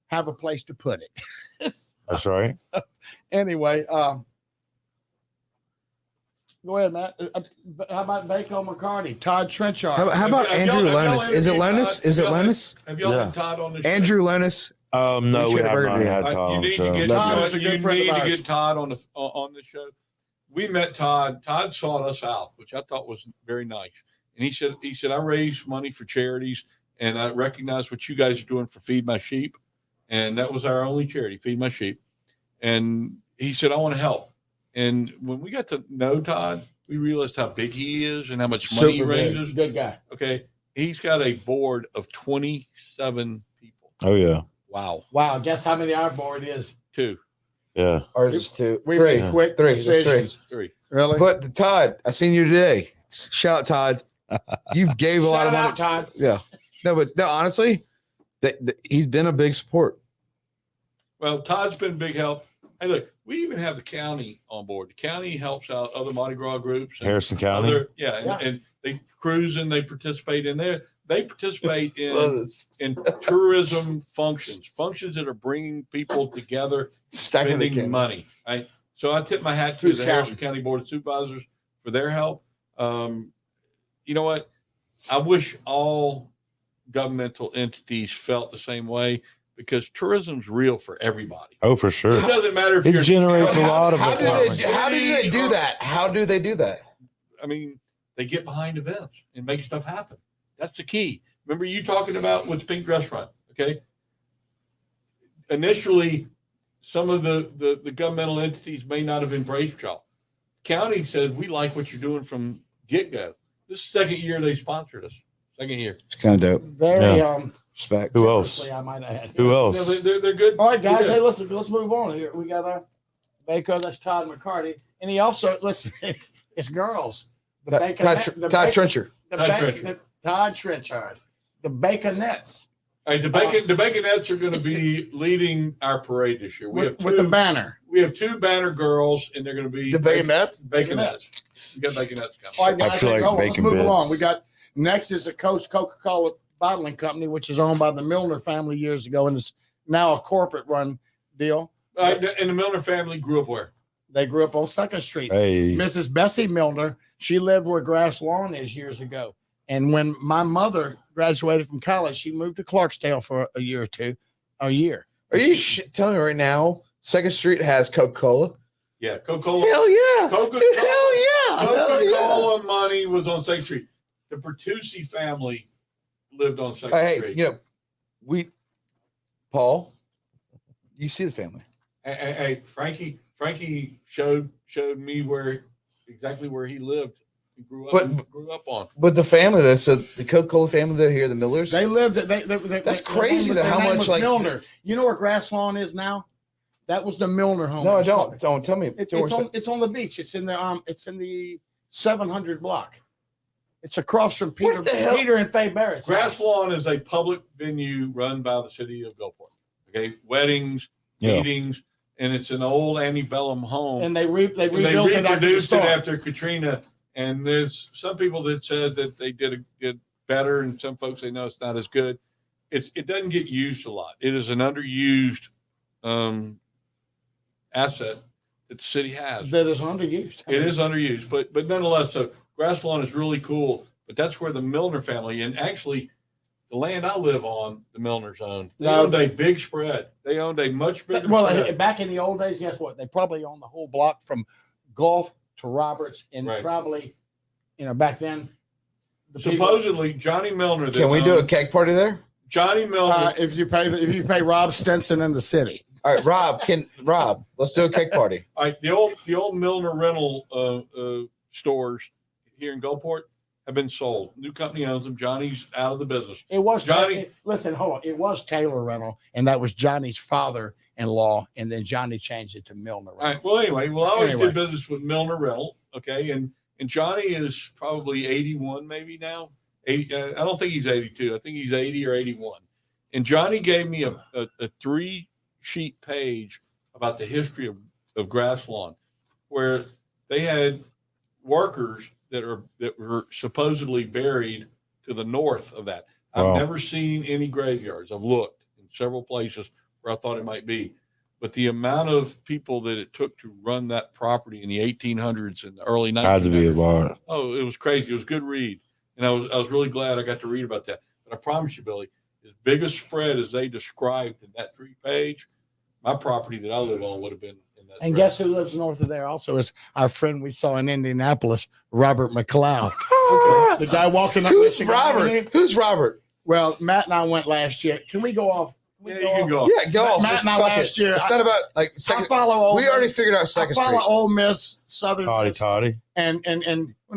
have a place to put it. That's right. Anyway, go ahead, Matt. How about Baco McCarty, Todd Trenchard? How about Have y'all- Andrew have y'all Lonis? Is it interviewed Lonis? Todd? Is it Have y'all- Lonis? Have y'all Yeah. had Todd on the show? Andrew Lonis. No, we should have have not heard had You Todd on the need to show. get Todd Todd. is a You good friend need of to ours. get Todd on the show. We met Todd. Todd sought us out, which I thought was very nice. And he said I raise money for charities, and I recognize what you guys are doing for Feed My Sheep. And that was our only charity, Feed My Sheep. And he said, I want to help. And when we got to know Todd, we realized how big he is and how much money he Super big. raises. Good guy. Okay. He's got a board of 27 people. Oh yeah. Wow. Wow. Guess how many our board is? 2, Yeah. Ours is 2. We 3. made quick Three. decisions. 3. Really? But Todd, I seen you today. Shout out, Todd. You gave a lot of money. Todd. Yeah. No, honestly, he's been a big support. Well, Todd's been a big help. Hey, look, we even have the county on board. The county helps out other Mardi Gras groups. And Harrison County. and they cruise and they participate in there. They participate in tourism functions that are bringing people together, spending money. Right. So I tip my hat to the Harrison County Board of Supervisors for their help. You know what? I wish all governmental entities felt the same way, because tourism's real for everybody. Oh, for sure. It doesn't matter if It generates a lot of how do apartments. they do that? How do they do that? I mean, they get behind events and make stuff happen. That's the key. Remember you talking about with the Pink Restaurant, okay? Initially, some of the governmental entities may not have embraced y'all. County said, we like what you're doing from get-go. This is the second year they sponsored us. Second year. It's kind of dope. Very Respect. Who else? generously, I might add. Who else? They're good. All right, guys. They're Hey, good. let's move on here. We got our Baker. That's Todd McCarty, and he also it's girls. Todd Trencher. Todd Trenchard. The Baconettes. All right, the Baconettes are going to be leading our parade this year. With the banner. We have 2 banner girls, and they're going to be The Baconettes? Baconettes. We got Baconettes coming. All right, guys. I feel like let's bacon move bits. along. We got next is the Coast Coca-Cola Bottling Company, which is owned by the Milner family years ago, and is now a corporate run deal. All right, and the Milner family grew up where? They grew up on 2nd Street. Hey. Mrs. Bessie Milner, she lived where Grass Lawn is years ago. And when my mother graduated from college, she moved to Clarksdale for a year or two. Are you telling me right now 2nd Street has Coca-Cola? Yeah, Coca-Cola. Hell yeah. Coca-Cola. Dude, hell yeah. Coca-Cola money was on 2nd Street. The Bertucci family lived on 2nd Hey, Street. Paul, you see the family. Hey, Frankie showed me exactly where he lived. He grew up on. But the family, though, so the Coca-Cola family, they're here, the Millers. They lived. That's crazy. How much like Milner? You know where Grass Lawn is now? That was the Milner home. No, I don't. Tell me. It's on the beach. It's in the 700 block. It's across from Peter and Faye Barrett's. Grass Lawn is a public venue run by the city of Gulfport. Okay, weddings, meetings, and it's an old antebellum home. And they rebuilt it after Katrina. And there's some people that said that they did better, and some folks say no, it's not as good. It doesn't get used a lot. It is an underused asset that the city has. That is underused. It is underused, but nonetheless, so Grass Lawn is really cool. But that's where the Milner family, and actually, the land I live on, the Milners owned. They owned a big spread. They owned a much bigger. Well, spread. back in the old days, guess what? They probably owned the whole block from Gulf to Roberts, and probably, back then. Supposedly, Johnny Milner. Can we do a cake party there? Johnny Milner. If you pay Rob Stinson in the city. All right, Rob, let's do a cake party. All right, the old Milner rental stores here in Gulfport have been sold. New company owns them. Johnny's out of the business. It was Johnny. Listen, hold on. It was Taylor Rental, and that was Johnny's father-in-law, and then Johnny changed it to Milner Rental. All right. Well, anyway, I always did business with Milner Rental. Okay, and Johnny is probably 81, maybe now. 80. I don't think he's 82. I think he's 80 or 81. And Johnny gave me a 3-sheet page about the history of Grass Lawn, where they had workers that were supposedly buried to the north of that. I've never seen any graveyards. I've looked in several places where I thought it might be, but the amount of people that it took to run that property in the 1800s and the early 1900s Had to be a lot. Oh, it was crazy. It was a good read, and I was really glad I got to read about that. But I promise you, Billy, as big a spread as they described in that 3-page, my property that I live on would have been. And guess who lives north of there also is our friend we saw in Indianapolis, Robert McLeod. The guy walking up. Who's Robert? Who's Robert? Well, Matt and I went last year. Can we go off Yeah, you can go. Yeah, golf. Matt and I Fuck last it. year, It's not about like I second. follow Ole We Miss. already figured out I Second follow Street. Ole Miss, Southern Toddy Miss, toddy. and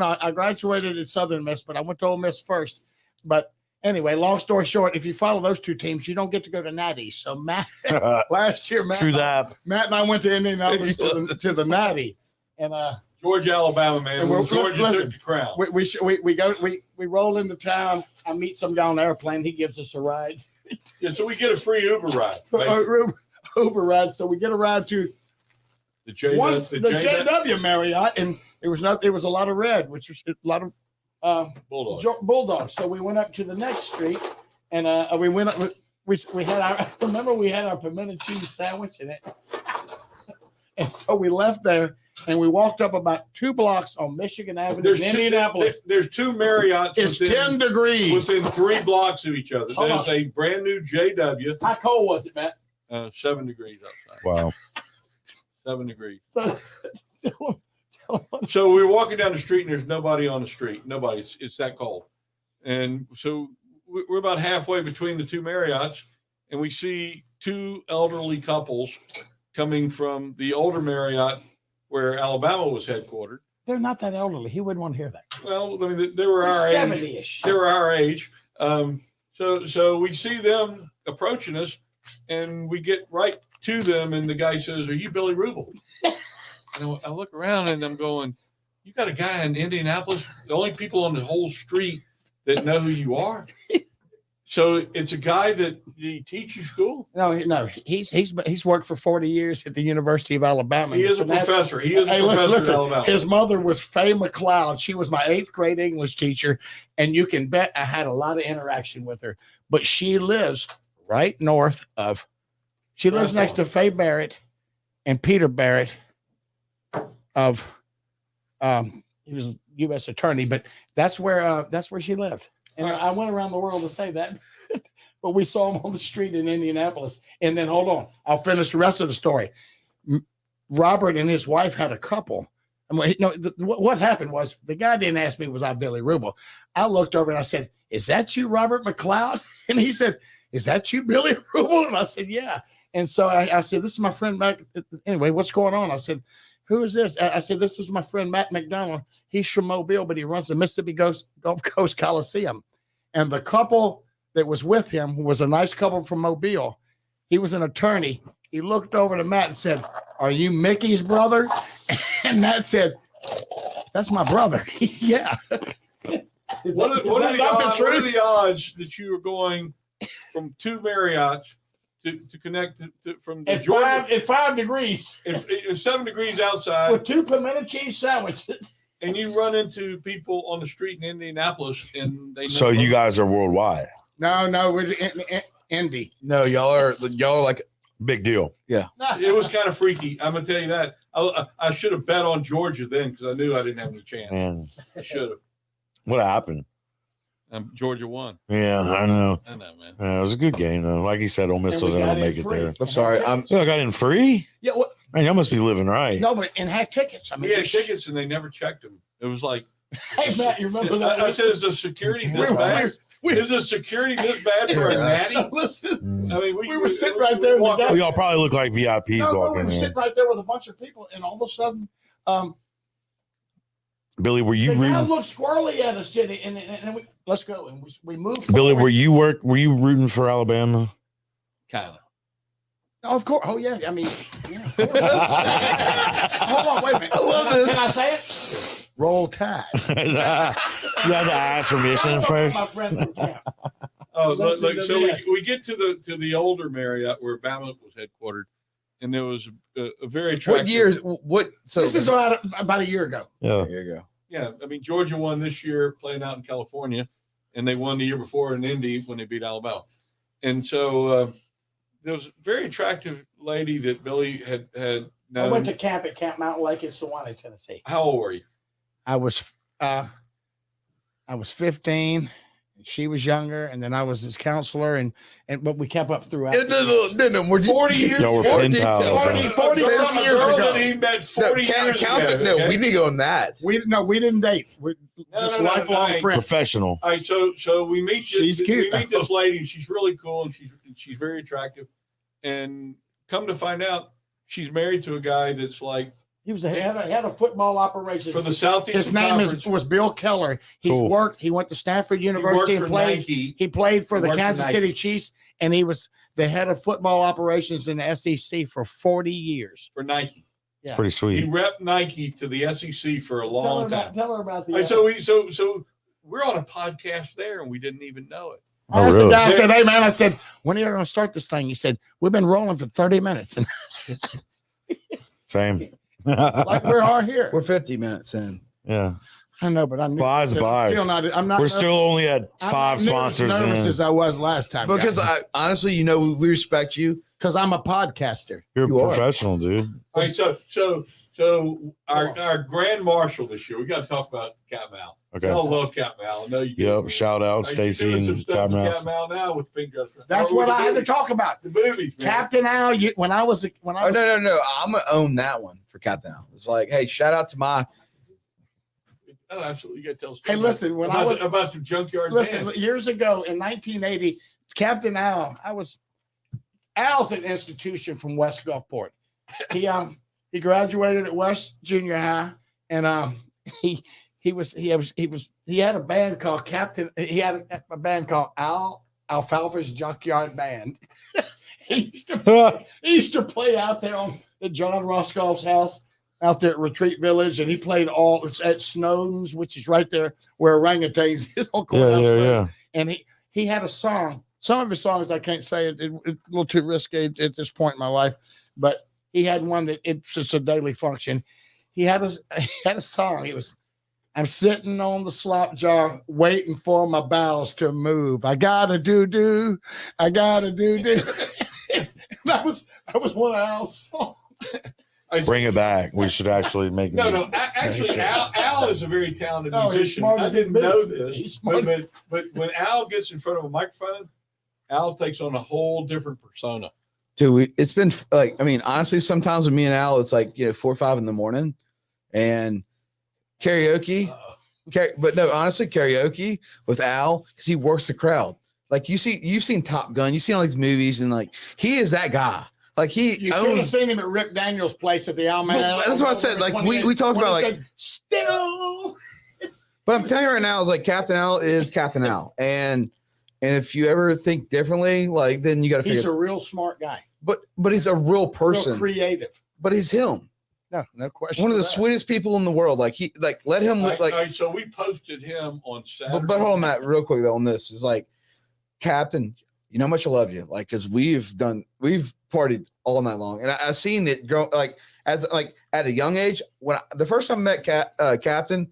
I graduated at Southern Miss, but I went to Ole Miss first. But anyway, long story short, if you follow those two teams, you don't get to go to Natty. So Matt, last year, True that. Matt and I went to Indianapolis to the Natty, and Georgia, Alabama, man. And When we're- Georgia listen, took the crown. we roll into town. I meet some guy on the airplane. He gives us a ride. Yeah, so we get a free Uber ride. Right? Uber ride. So we get a ride to The the JW Marriott, and it was a lot of red, which was a lot of Bulldogs. So we went up to the next street, and we went up. We had our we had our pimento cheese sandwich in it, and so we left there and we walked up about 2 blocks on Michigan Avenue in Indianapolis. There's 2 Marriotts. It's 10 degrees within 3 blocks of each other. Hold There's on. a brand new JW. How cold was it, Matt? 7 degrees outside. Wow. 7 degrees. So, So we're walking down the street and there's nobody on the street. Nobody. It's that cold. And so we're about halfway between the 2 Marriotts, and we see 2 elderly couples coming from the older Marriott where Alabama was headquartered. they're not that elderly. He wouldn't want to hear that. Well, I mean, they were our age. 70-ish. They were our age. So we see them approaching us, and we get right to them, and the guy says, "Are you Billy Ruble?" And I look around, and I'm going, "You got a guy in Indianapolis? The only people on the whole street that know who you are." So it's a guy that he teaches school. No, he's worked for 40 years at the University of Alabama. He is a professor. He is a professor listen, at Alabama. his mother was Faye McLeod. She was my 8th grade English teacher, and you can bet I had a lot of interaction with her. But she lives right north of. She lives next to Faye Barrett and Peter Barrett of. He was a U.S. attorney, but that's where she lived. And I went around the world to say that, but we saw him on the street in Indianapolis. And then, hold on, I'll finish the rest of the story. Robert and his wife had a couple. What happened was the guy didn't ask me, was I Billy Ruble? I looked over and I said, "Is that you, Robert McLeod?" And he said, "Is that you, Billy Ruble?" And I said, "Yeah." And so I said, "This is my friend Matt." Anyway, what's going on? I said, "Who is this?" I said, "This is my friend Matt McDonnell. He's from Mobile, but he runs the Mississippi Gulf Coast Coliseum." And the couple that was with him was a nice couple from Mobile. He was an attorney. He looked over to Matt and said, "Are you Mickey's brother?" And Matt said, "That's my brother." Yeah. What are the odds that you were going from 2 Marriotts to connect from the Georgia? At 5 degrees. It's 7 degrees outside. With 2 pimento cheese sandwiches. And you run into people on the street in Indianapolis, and they know. So you guys are worldwide. No, we're in Indy. No, y'all are like Big deal. It was kind of freaky. I'm gonna tell you that. I should have bet on Georgia then because I knew I didn't have any chance. Man, I should have. what happened? Georgia won. Yeah, I know. I know, man. It was a good game though. Like you said, Ole Miss And we doesn't got ever in make it free. there. I'm sorry. I got in free. Yeah, Man, y'all must be living right. no, but and had tickets. I mean, We had tickets and they never checked them. It was like, Hey, Matt, you remember that? I said, "Is the security this bad? Is the security this bad for a natty?" Listen, I mean, we were sitting right there in the walked- guy- Well, y'all probably look like VIPs we walking were in. sitting right there with a bunch of people, and all of a sudden, Billy, were you the guy rooting? looked squirrely at us, Jenny, and we let's go, and we moved. Billy, forward. were you rooting for Alabama? kind of. Oh, of course. Oh, yeah. I mean, yeah. Of course. Hold on, wait a minute. I love this. Can I say it? Roll Tide. You had to ask permission first. My friend from camp. Oh, Listen look, to so this. we get to the older Marriott where Bama was headquartered, and there was a very what attractive. years? What? So This is about a year ago. Yeah. There you go. Yeah, I mean Georgia won this year playing out in California, and they won the year before in Indy when they beat Alabama, and so there was a very attractive lady that Billy had I known. went to camp at Camp Mountain Lake in Sewanee, Tennessee. How old were you? I was 15, She was younger, and then I was his counselor, but we kept up throughout. No, more 40 years. Y'all were more pen details. pals. 40 Some years girl ago. that he met No, 40 years ago. no, okay? we need to go on that. We didn't date. We're just lifelong hey, friends. Professional. All right, so we meet She's cute, we meet this lady, and she's really cool, and she's very attractive. And come to find out, she's married to a guy that's like He was had a football operation for the Southeast. His name was Bill Keller. He went to Stanford University and played. Nike. He played for He the worked for Kansas Nike. City Chiefs, and he was the head of football operations in the SEC for 40 years. For Nike. Yeah. Pretty He sweet. repped Nike to the SEC for a long time. Tell her about the. All right, so we're on a podcast there, and we didn't even know it. I Oh, asked the really? guy, I said, "Hey man," I said, "When are you going to start this thing?" He said, "We've been rolling for 30 minutes, and Same. like we are here." We're 50 minutes in. Yeah. I know, but I'm Flies by. still not. I'm not. We're still only at I'm 5 not near as sponsors nervous in. as I was last time. Because I honestly, we respect you. Because I'm a podcaster. You're You a are. professional, dude. All right, so our grand marshal this year, we got to talk about Cat Mal. Okay. We all love Cat Mal. I know you. Yep. Shout out Stacy and Cat Mouse. Mal now with Pink Dress. That's what I had to talk about. The movies, man. Captain Al. When I was Oh no! I'm gonna own that one for Captain Al. It's like, hey, shout out to my. Oh, absolutely. You got to tell us. Hey, listen, when I was about the junkyard. listen band. years ago in 1980, Captain Al. Al's an institution from West Gulfport. He graduated at West Junior High, and he had a band called Captain. He had a band called Alfalfa's Junkyard Band. he used to play out there at John Roscoe's house out there at Retreat Village, and he played at Snowden's, which is right there where orangutans is on Yeah. And he had a song. Some of his songs I can't say it's a little too risky at this point in my life, but he had one that it's just a daily function. He had a song. It was, "I'm sitting on the slop jar waiting for my bowels to move. I gotta do. I gotta do." That was one of Al's songs. Bring it back. We should actually make No. Actually, Al is a very talented No, he's musician. smart I as didn't a know bit. this, He's smart. but when Al gets in front of a microphone, Al takes on a whole different persona. Dude, it's been like, I mean, honestly, sometimes with me and Al, it's like 4 or 5 in the morning, and karaoke. But no, honestly, karaoke with Al because he works the crowd. Like you've seen Top Gun, you've seen all these movies, and like he is that guy. Like You should have owns. seen him at Rick Daniels' place at the Alman. Well, that's what I said. Like, we talked about, like- still. But I'm telling you right now, is like Captain Al is Captain Al, and if you ever think differently, like then you got to He's figure. a real smart guy. But he's a real person. Real creative. But he's him. No question. One of the that. sweetest people in the world. Like let him All like. right, so we posted him on Saturday. But hold on, Matt, real quick though on this is like, Captain, you know how much I love you. Like, because we've partied all night long, and I've seen it grow. Like as like at a young age, the first time I met Captain,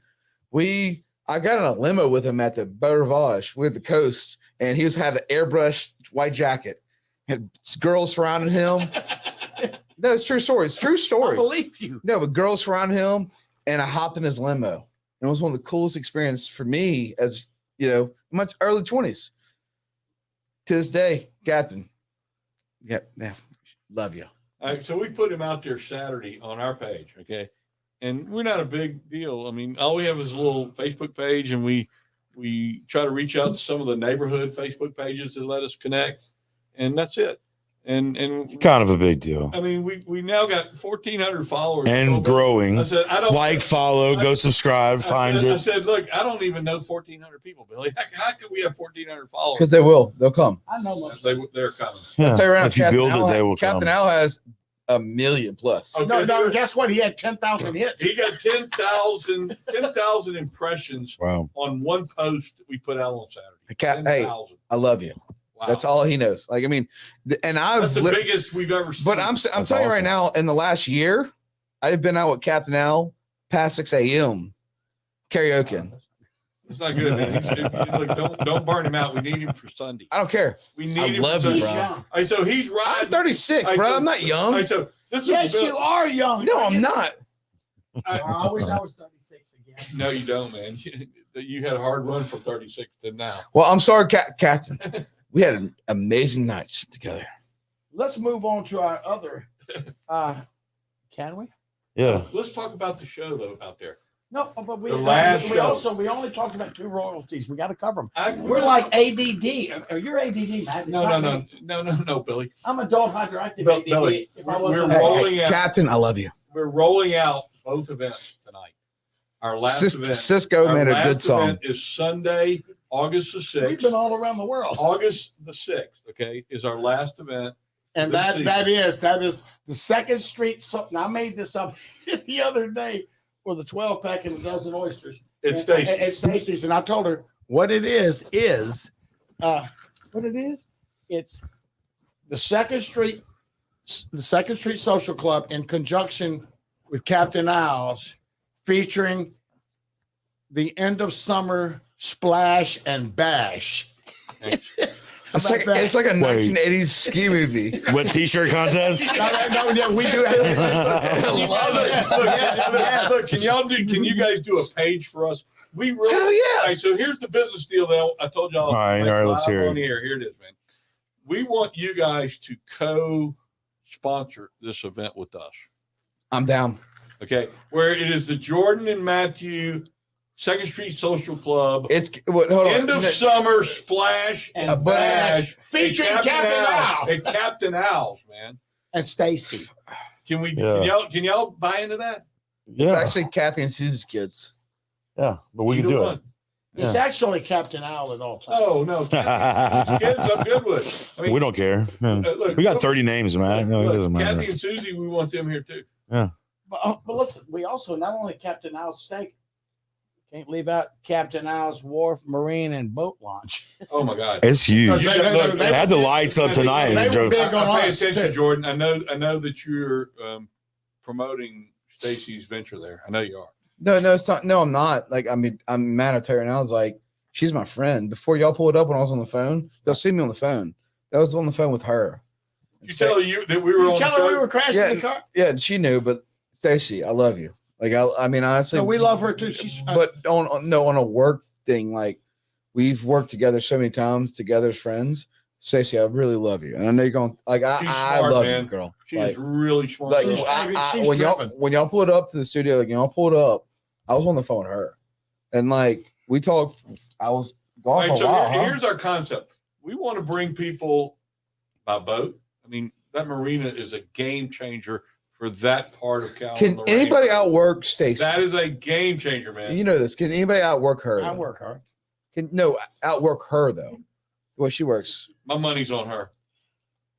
I got in a limo with him at the Beau Rivage with the coast, and he had an airbrushed white jacket, had girls surrounding him. No, it's true story. It's true I story. believe you. No, but girls surrounded him, and I hopped in his limo. And it was one of the coolest experiences for me as, my early 20s. To this day, Captain. Yeah, love you. All right, so we put him out there Saturday on our page, okay? And we're not a big deal. I mean, all we have is a little Facebook page, and we try to reach out to some of the neighborhood Facebook pages that let us connect, and that's it. And Kind of a big deal. I mean, we now got 1,400 followers And growing. I said, I don't Like, follow, go subscribe, find I it. said, look, I don't even know 1,400 people, Billy. How could we have 1,400 followers? Because they'll come. I know most. They're coming. Yeah. I'll tell you right now, If you Captain build Al, it, they will Captain come. Al has 1 million plus. Okay. No, guess what? He had 10,000 hits. He got 10,000 impressions Wow. on one post that we put out on Saturday. Hey, 10,000. I love you. Wow. That's all he knows. Like, I mean, and That's I've the biggest we've ever seen. but I'm telling you right now, in the last year, I've been out with Captain Al past 6 a.m. karaoke. It's not good, man. Look, don't burn him out. We need him for Sunday. I don't care. We need I him love for you, Sunday. bro. All right, so he's I'm riding. 36, Hey, bro. so- I'm not All young. right, so this is Yes, Bill- you are young. No, I'm not. I wish I was 36 again. No, you don't, man. that you had a hard run from 36 to now. Well, I'm sorry, Captain. We had an amazing nights together. Let's move on to our other. Can we? Yeah. Let's talk about the show though out there. No, but we The last we show. also we only talked about 2 royalties. We got to cover them. We're like ADD. Or you're ADD, man. It's not me. No, Billy. I'm adult hyperactive Bill- ADD. Billy, If I we're wasn't rolling out. Captain, I love you. We're rolling out both events tonight. Our last event. Cisco our made a last good song. event is Sunday, August the we've 6th. been all around the world. August the 6th, okay, is our last event. And This that is the 2nd Street. So now I made this up the other day with a 12-pack and a dozen oysters. It's And- Stacy. It's Stacy's, and I told her what it is what it is. It's the 2nd Street Social Club in conjunction with Captain Owls, featuring the end of summer splash and bash. It's like a 1980s ski movie. What t-shirt contest? No, yeah, we do have. Yes. Look, can you guys do a page for us? We really, Hell yeah. All right, so here's the business deal that I told y'all. All right, let's hear it. On here it is, man. We want you guys to co-sponsor this event with us. I'm down. Okay, where it is the Jordan and Matthew 2nd Street Social Club. It's what? Hold on. End of summer splash and And bash featuring Captain Owl. and Captain Owls, man. And Stacy. Can we? Yeah. Can y'all buy into that? It's Yeah. actually Kathy and Susie's kids. Yeah. But we can Either do one. it. It's actually Captain Owl at all times. Oh no, kids, I'm good with. I mean, We don't care. look, We got 30 names, man. No, it look, doesn't matter. Kathy and Susie, we want them here too. But listen, we also not only Captain Owl's steak, can't leave out Captain Owl's Wharf, Marine, and Boat Launch. Oh my God. It's huge. You got- look, They had the lights up tonight. They and were drove- big on I pay us, attention, too. Jordan. I know that you're promoting Stacy's venture there. I know you are. No, it's not. No, I'm not. Like, I mean, I'm mad at her, and I was like, she's my friend. Before y'all pulled up when I was on the phone, y'all see me on the phone. That was on the phone with her. You tell you that we were on. Tell the her we show? were crashing Yeah. the car. Yeah, and she knew, but Stacy, I love you. Like, I mean, honestly, So we love her too. She's but on a work thing, like we've worked together so many times together as friends. Stacey, I really love you, and I know you're going. Like, She's I smart, love man. you, girl. She Like, is really smart. like She's- she's when driven. y'all pulled up to the studio, like y'all pulled up, I was on the phone with her, and like we talked. I was All gone right, for so a while. here's our concept. We want to bring people by boat. I mean, that marina is a game changer for that part of Cal. Can anybody outwork Stacey? That is a game changer, man. You know this. Can anybody outwork her? I though? work hard. Outwork her though. Well, she works. My money's on her.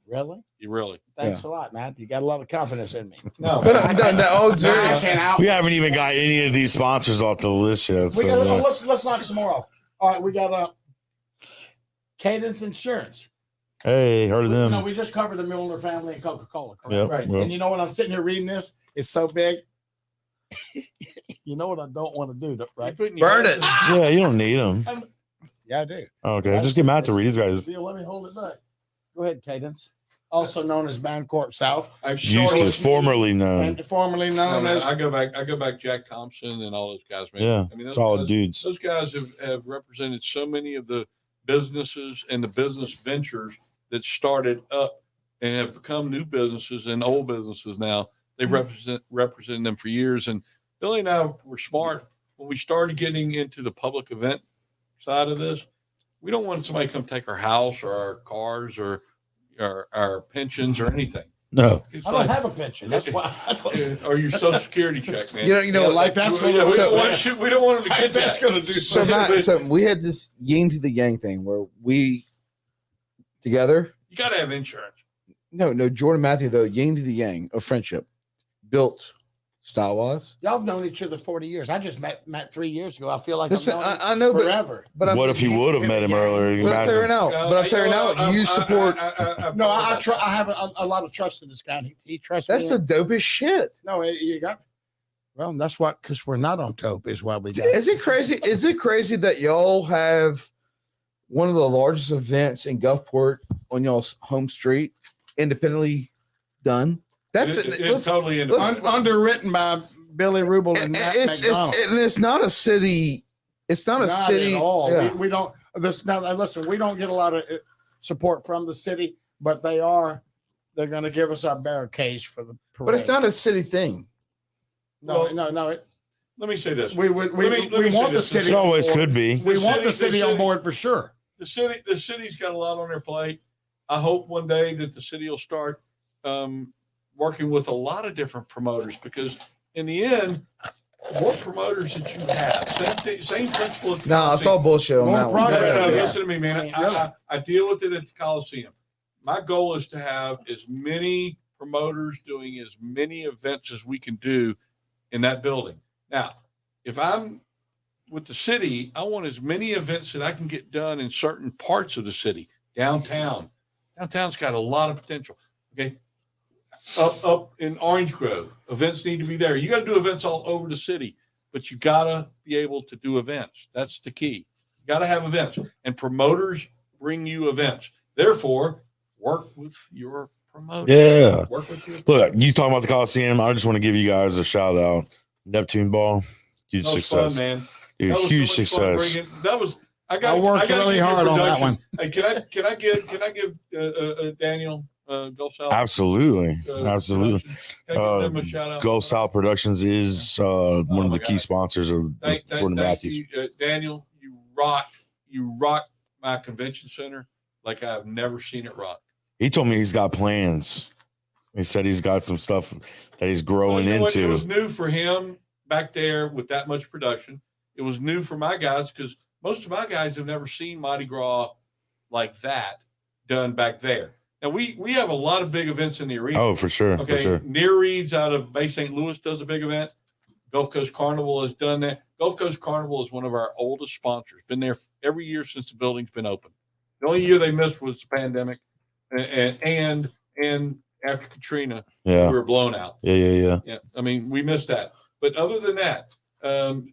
Really? You really? Thanks a lot, Matt. You got a lot of confidence in me. No. But I don't know. Oh, So I Zuri. can't out. We haven't even got any of these sponsors off the list yet. We So, got, yeah. let's knock some more off. All right, we got Cadence Insurance. Hey, heard of them? No, we just covered the Milner family and Coca-Cola. Correct? Yep, Right. yep. And you know what? I'm sitting here reading this. It's so big. You know what I don't want to do, right? Burn it. Yeah, you don't need them. Yeah, I do. Okay, just get Matt to read these guys. Bill, let me hold it back. Go ahead, Cadence. Also known as Bancorp South, I'm Used to, formerly known. and formerly No, known man, as. I go back Jack Thompson and all those guys, man. Yeah, I mean, those solid guys, dudes. those guys have represented so many of the businesses and the business ventures that started up and have become new businesses and old businesses now. They've represented them for years. And Billy and I were smart when we started getting into the public event side of this. We don't want somebody to come take our house or our cars or our pensions or anything. No, It's I don't have a pension. That's why. or your social security check, man. You know, like that's we, gonna we don't want them to get that's that. gonna do So, something. Matt, so we had this yin to the yang thing where we together. You got to have insurance. No, Jordan Matthew though, yin to the yang of friendship, built style wise. Y'all have known each other 40 years. I just met Matt 3 years ago. I feel like Listen, I've known him I know, but forever. I'm what if you would have met him earlier? But I'm telling you now. But I'm telling you now, you support. No, I have a lot of trust in this guy. He trusts That's me. the dopest shit. No, you got. Well, that's what because we're not on dope is why we got. Is it crazy? Is it crazy that y'all have one of the largest events in Gulfport on y'all's home street, independently done? That's It's listen, totally independent. Underwritten by Billy Ruble and and Matt it's McDonnell. and it's not a city It's not a Not city. at all. Yeah. We don't. This now. Listen, we don't get a lot of support from the city, but they're going to give us our barricades for the parade. But it's not a city thing. No. Let me say this. We Let me want say the this. city. It always on board. could be. We want the city on city- board for sure. The city's got a lot on their plate. I hope one day that the city will start working with a lot of different promoters, because in the end, the more promoters that you have, same principle. At the No, it's all bullshit on More that one. progress, No, Yeah. listen to me, man. I deal with it at the Coliseum. My goal is to have as many promoters doing as many events as we can do in that building. Now, if I'm with the city, I want as many events that I can get done in certain parts of the city. Downtown. Downtown's got a lot of potential. Okay. Up in Orange Grove, events need to be there. You got to do events all over the city, but you got to be able to do events. That's the key. You got to have events, and promoters bring you events. Therefore, work with your promoter. Yeah. Work with your Look, you talking about the Coliseum? I just want to give you guys a shout out. Neptune Ball, huge That was success, fun, man. dude. That was Huge so much fun success. bringing- That was. I worked gotta really give you hard on that production. one. Hey, can I give Daniel Gulf South? Absolutely, absolutely. Production? Can I give them a shout out? Gulf South Productions is one of my the key God. sponsors of Thank Jordan Matthews. you, Daniel. You rock my convention center like I've never seen it rock. He told me he's got plans. He said he's got some stuff that he's Well, growing you know what? It into. was new for him back there with that much production. It was new for my guys because most of my guys have never seen Mardi Gras like that done back there. Now we have a lot of big events in the arena. Oh, for sure, Okay, for sure. Near Reeds out of Bay St. Louis does a big event. Gulf Coast Carnival has done that. Gulf Coast Carnival is one of our oldest sponsors. Been there every year since the building's been open. The only year they missed was the pandemic, and after Katrina, Yeah, we were blown out. yeah. Yeah, I mean we missed that. But other than that,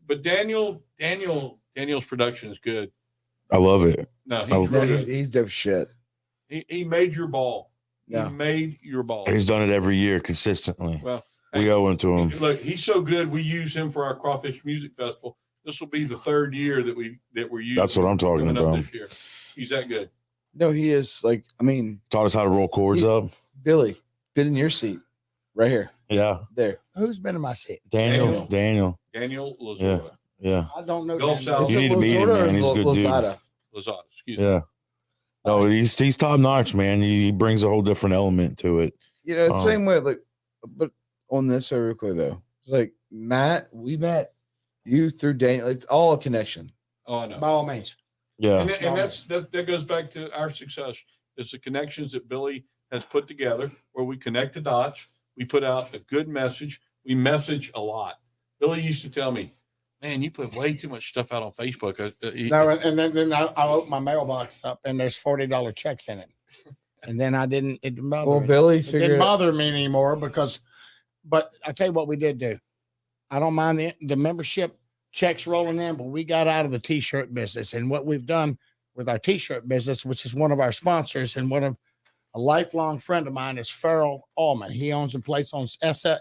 but Daniel's production is good. I love it. No, Oh. he's No, real he's, good. he's dope shit. He made your ball. Yeah. He made your ball. He's done it every year consistently. Well, We owe it to him. Look, he's so good. We use him for our Crawfish Music Festival. This will be the third year that we're using. That's what I'm talking coming up about. this year. He's that good. No, he is like, I mean, Taught us how to roll chords He- up. Billy, get in your seat. Right here. Yeah, There. Who's been in my seat? Daniel. Daniel Lazora. Yeah. I don't know. Gulf Daniel. South. You need to meet him, man. He's a good dude. Lazada. Excuse me. Yeah. No, he's top notch, man. He brings a whole different element to it. You know, the Um, same way, like, but on this real quick though, it's like Matt, we met you through Daniel. It's all a connection. Oh, I know. By all means. Yeah. And that goes back to our success. It's the connections that Billy has put together where we connect the dots. We put out a good message. We message a lot. Billy used to tell me, man, you put way too much stuff out on Facebook. No, and then I opened my mailbox up and there's $40 checks in it. And then it didn't bother Well, me. Billy It figured didn't bother me anymore but I tell you what we did do. I don't mind the membership checks rolling in, but we got out of the t-shirt business. And what we've done with our t-shirt business, which is one of our sponsors and a lifelong friend of mine is Farrell Allman. He owns a place on SF.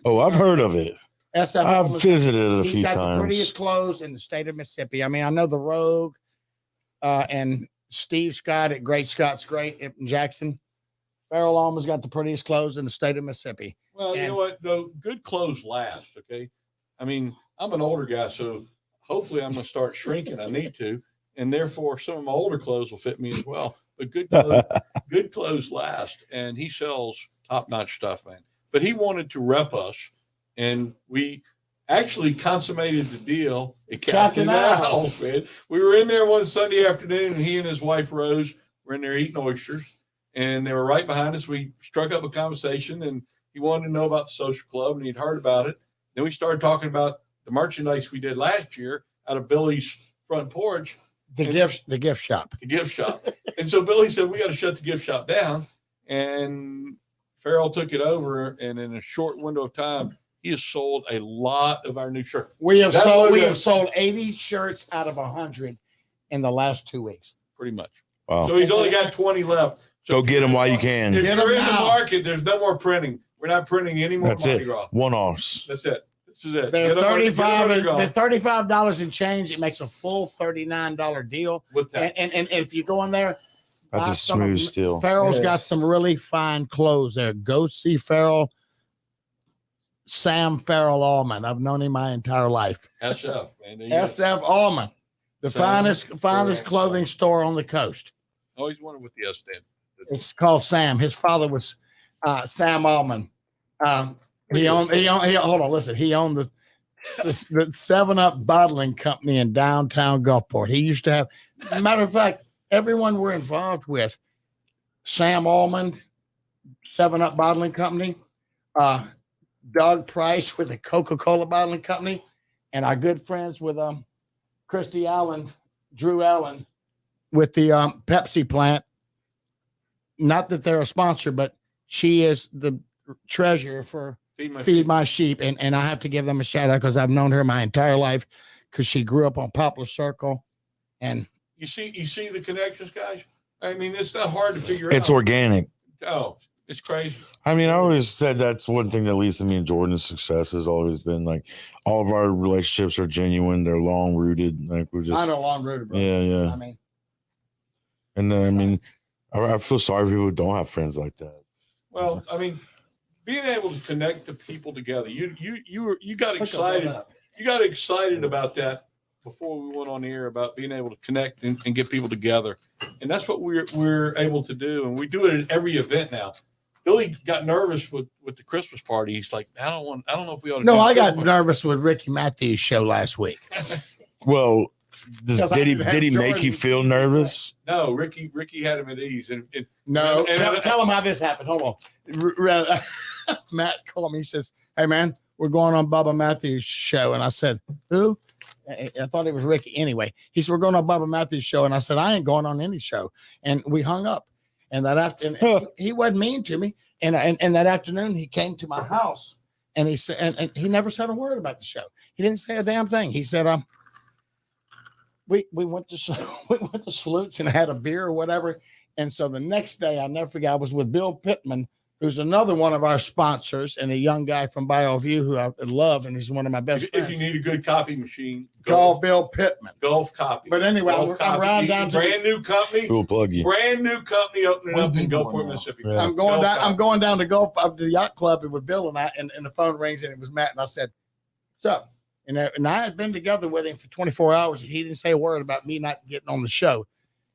I've heard of it. SF. I've Allman's- visited it a He's few got the prettiest times. clothes in the state of Mississippi. I mean, I know the Rogue and Steve Scott at Great Scott's Great in Jackson. Farrell Allman's got the prettiest clothes in the state of Mississippi. Well, you And- know what, though? Good clothes last, okay? I mean, I'm an older guy, so hopefully I'm going to start shrinking. I need to. And therefore, some of my older clothes will fit me as well. But good clothes last. And he sells top-notch stuff, man. But he wanted to rep us. And we actually consummated the deal at Captain Al's, man. We were in there one Sunday afternoon, and he and his wife, Rose, were in there eating oysters. And they were right behind us. We struck up a conversation, and he wanted to know about the social club, and he'd heard about it. Then we started talking about the merchandise we did last year out of Billy's front porch, The gift shop. the gift shop. And so Billy said, we got to shut the gift shop down. And Farrell took it over, and in a short window of time, he has sold a lot of our new shirts. We have That sold logo- 80 shirts out of 100 in the last 2 weeks. Pretty much. Wow. So he's only got 20 left. So Go get them while you If can. Get you're 'em in the now. market, there's no more printing. We're not printing any more That's Mardi it. Gras. One-offs. That's it. This is it. They're Get 'em ready to $35. go They're $35 and change. It makes a full $39 deal. with that. And if you go in there, That's buy a some of smooth them. steal. Farrell's got Yes. some really fine clothes there. Go see Farrell. Sam Farrell Allman. I've known him my entire life. SF, man. There you go. SF Allman, the Sam finest Farrell. clothing store on the coast. I always wondered what the S stand. It's called Sam. His father was Sam Allman. He owned. Hold on, listen. He owned the 7-Up bottling company in downtown Gulfport. He used to have. Matter of fact, everyone we're involved with, Sam Allman, 7-Up bottling company, Doug Price with the Coca-Cola bottling company, and our good friends with Christy Allen, Drew Allen, with the Pepsi plant. Not that they're a sponsor, but she is the treasurer for Feed My Sheep. And I have to give them a shout out because I've known her my entire life because she grew up on Poplar Circle. And You see the connections, guys? I mean, it's not hard to figure It's out. organic. Oh, it's crazy. I mean, I always said that's one thing that leads to me and Jordan's success has always been like all of our relationships are genuine. They're long rooted. Like we're I just, know long rooted, bro. yeah. I mean, And then, I mean, I feel sorry for people who don't have friends like that. Well, I mean, being able to connect the people together, you got excited. You got excited about that before we went on the air about being able to connect and get people together, and that's what we're able to do, and we do it at every event now. Billy got nervous with the Christmas party. He's like, I don't know if we ought to. No, do I got Christmas. nervous with Ricky Matthews' show last week. Well, Because I did he didn't have make you Jordan. feel nervous? No, Ricky had him at ease, and No, And- tell him how this happened. Hold on. Matt called me. He says, "Hey, man, we're going on Bubba Matthews' show." And I said, "Who?" I thought it was Ricky. Anyway, he said, "We're going on Bubba Matthews' show." And I said, "I ain't going on any show." And we hung up. And that afternoon, he wasn't mean to me. And that afternoon, he came to my house, and he said, and he never said a word about the show. He didn't say a damn thing. He said, we went to Salutes and had a beer or whatever. And so the next day, I'll never forget, I was with Bill Pittman, who's another one of our sponsors, and a young guy from Bioview who I love, and he's one of my best if friends. you need a good copy machine, Call Bill Pittman. Golf Copy. But anyway, Golf I'm Copy. riding down to brand new company. Who will plug you? Brand new company opening We up in need one Gulfport, now. Mississippi. Yeah. I'm going Golf down. Copy. I'm going down to Gulf up to the yacht club with Bill and I, and the phone rings and it was Matt, and I said, "What's up?" And I had been together with him for 24 hours, and he didn't say a word about me not getting on the show.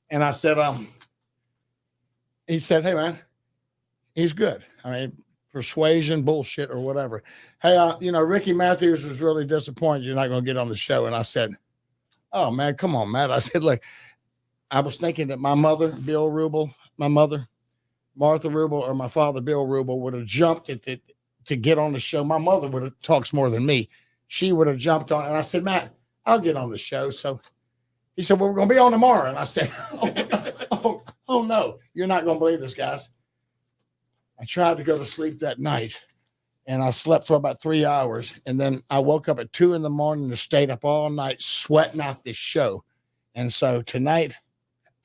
And I said, he said, "Hey, man, he's good. I mean, persuasion, bullshit, or whatever. Hey, Ricky Matthews was really disappointed you're not going to get on the show." And I said, "Oh, man, come on, Matt." I said, "Look, I was thinking that my mother, Bill Ruble, my mother, Martha Ruble, or my father, Bill Ruble, would have jumped at it to get on the show. My mother would have talks more than me. She would have jumped on." And I said, "Matt, I'll get on the show." So he said, "Well, we're going to be on tomorrow." And I said, oh, no, you're not going to believe this, guys. I tried to go to sleep that night, and I slept for about 3 hours. And then I woke up at 2 a.m. and stayed up all night sweating out this show. And so tonight,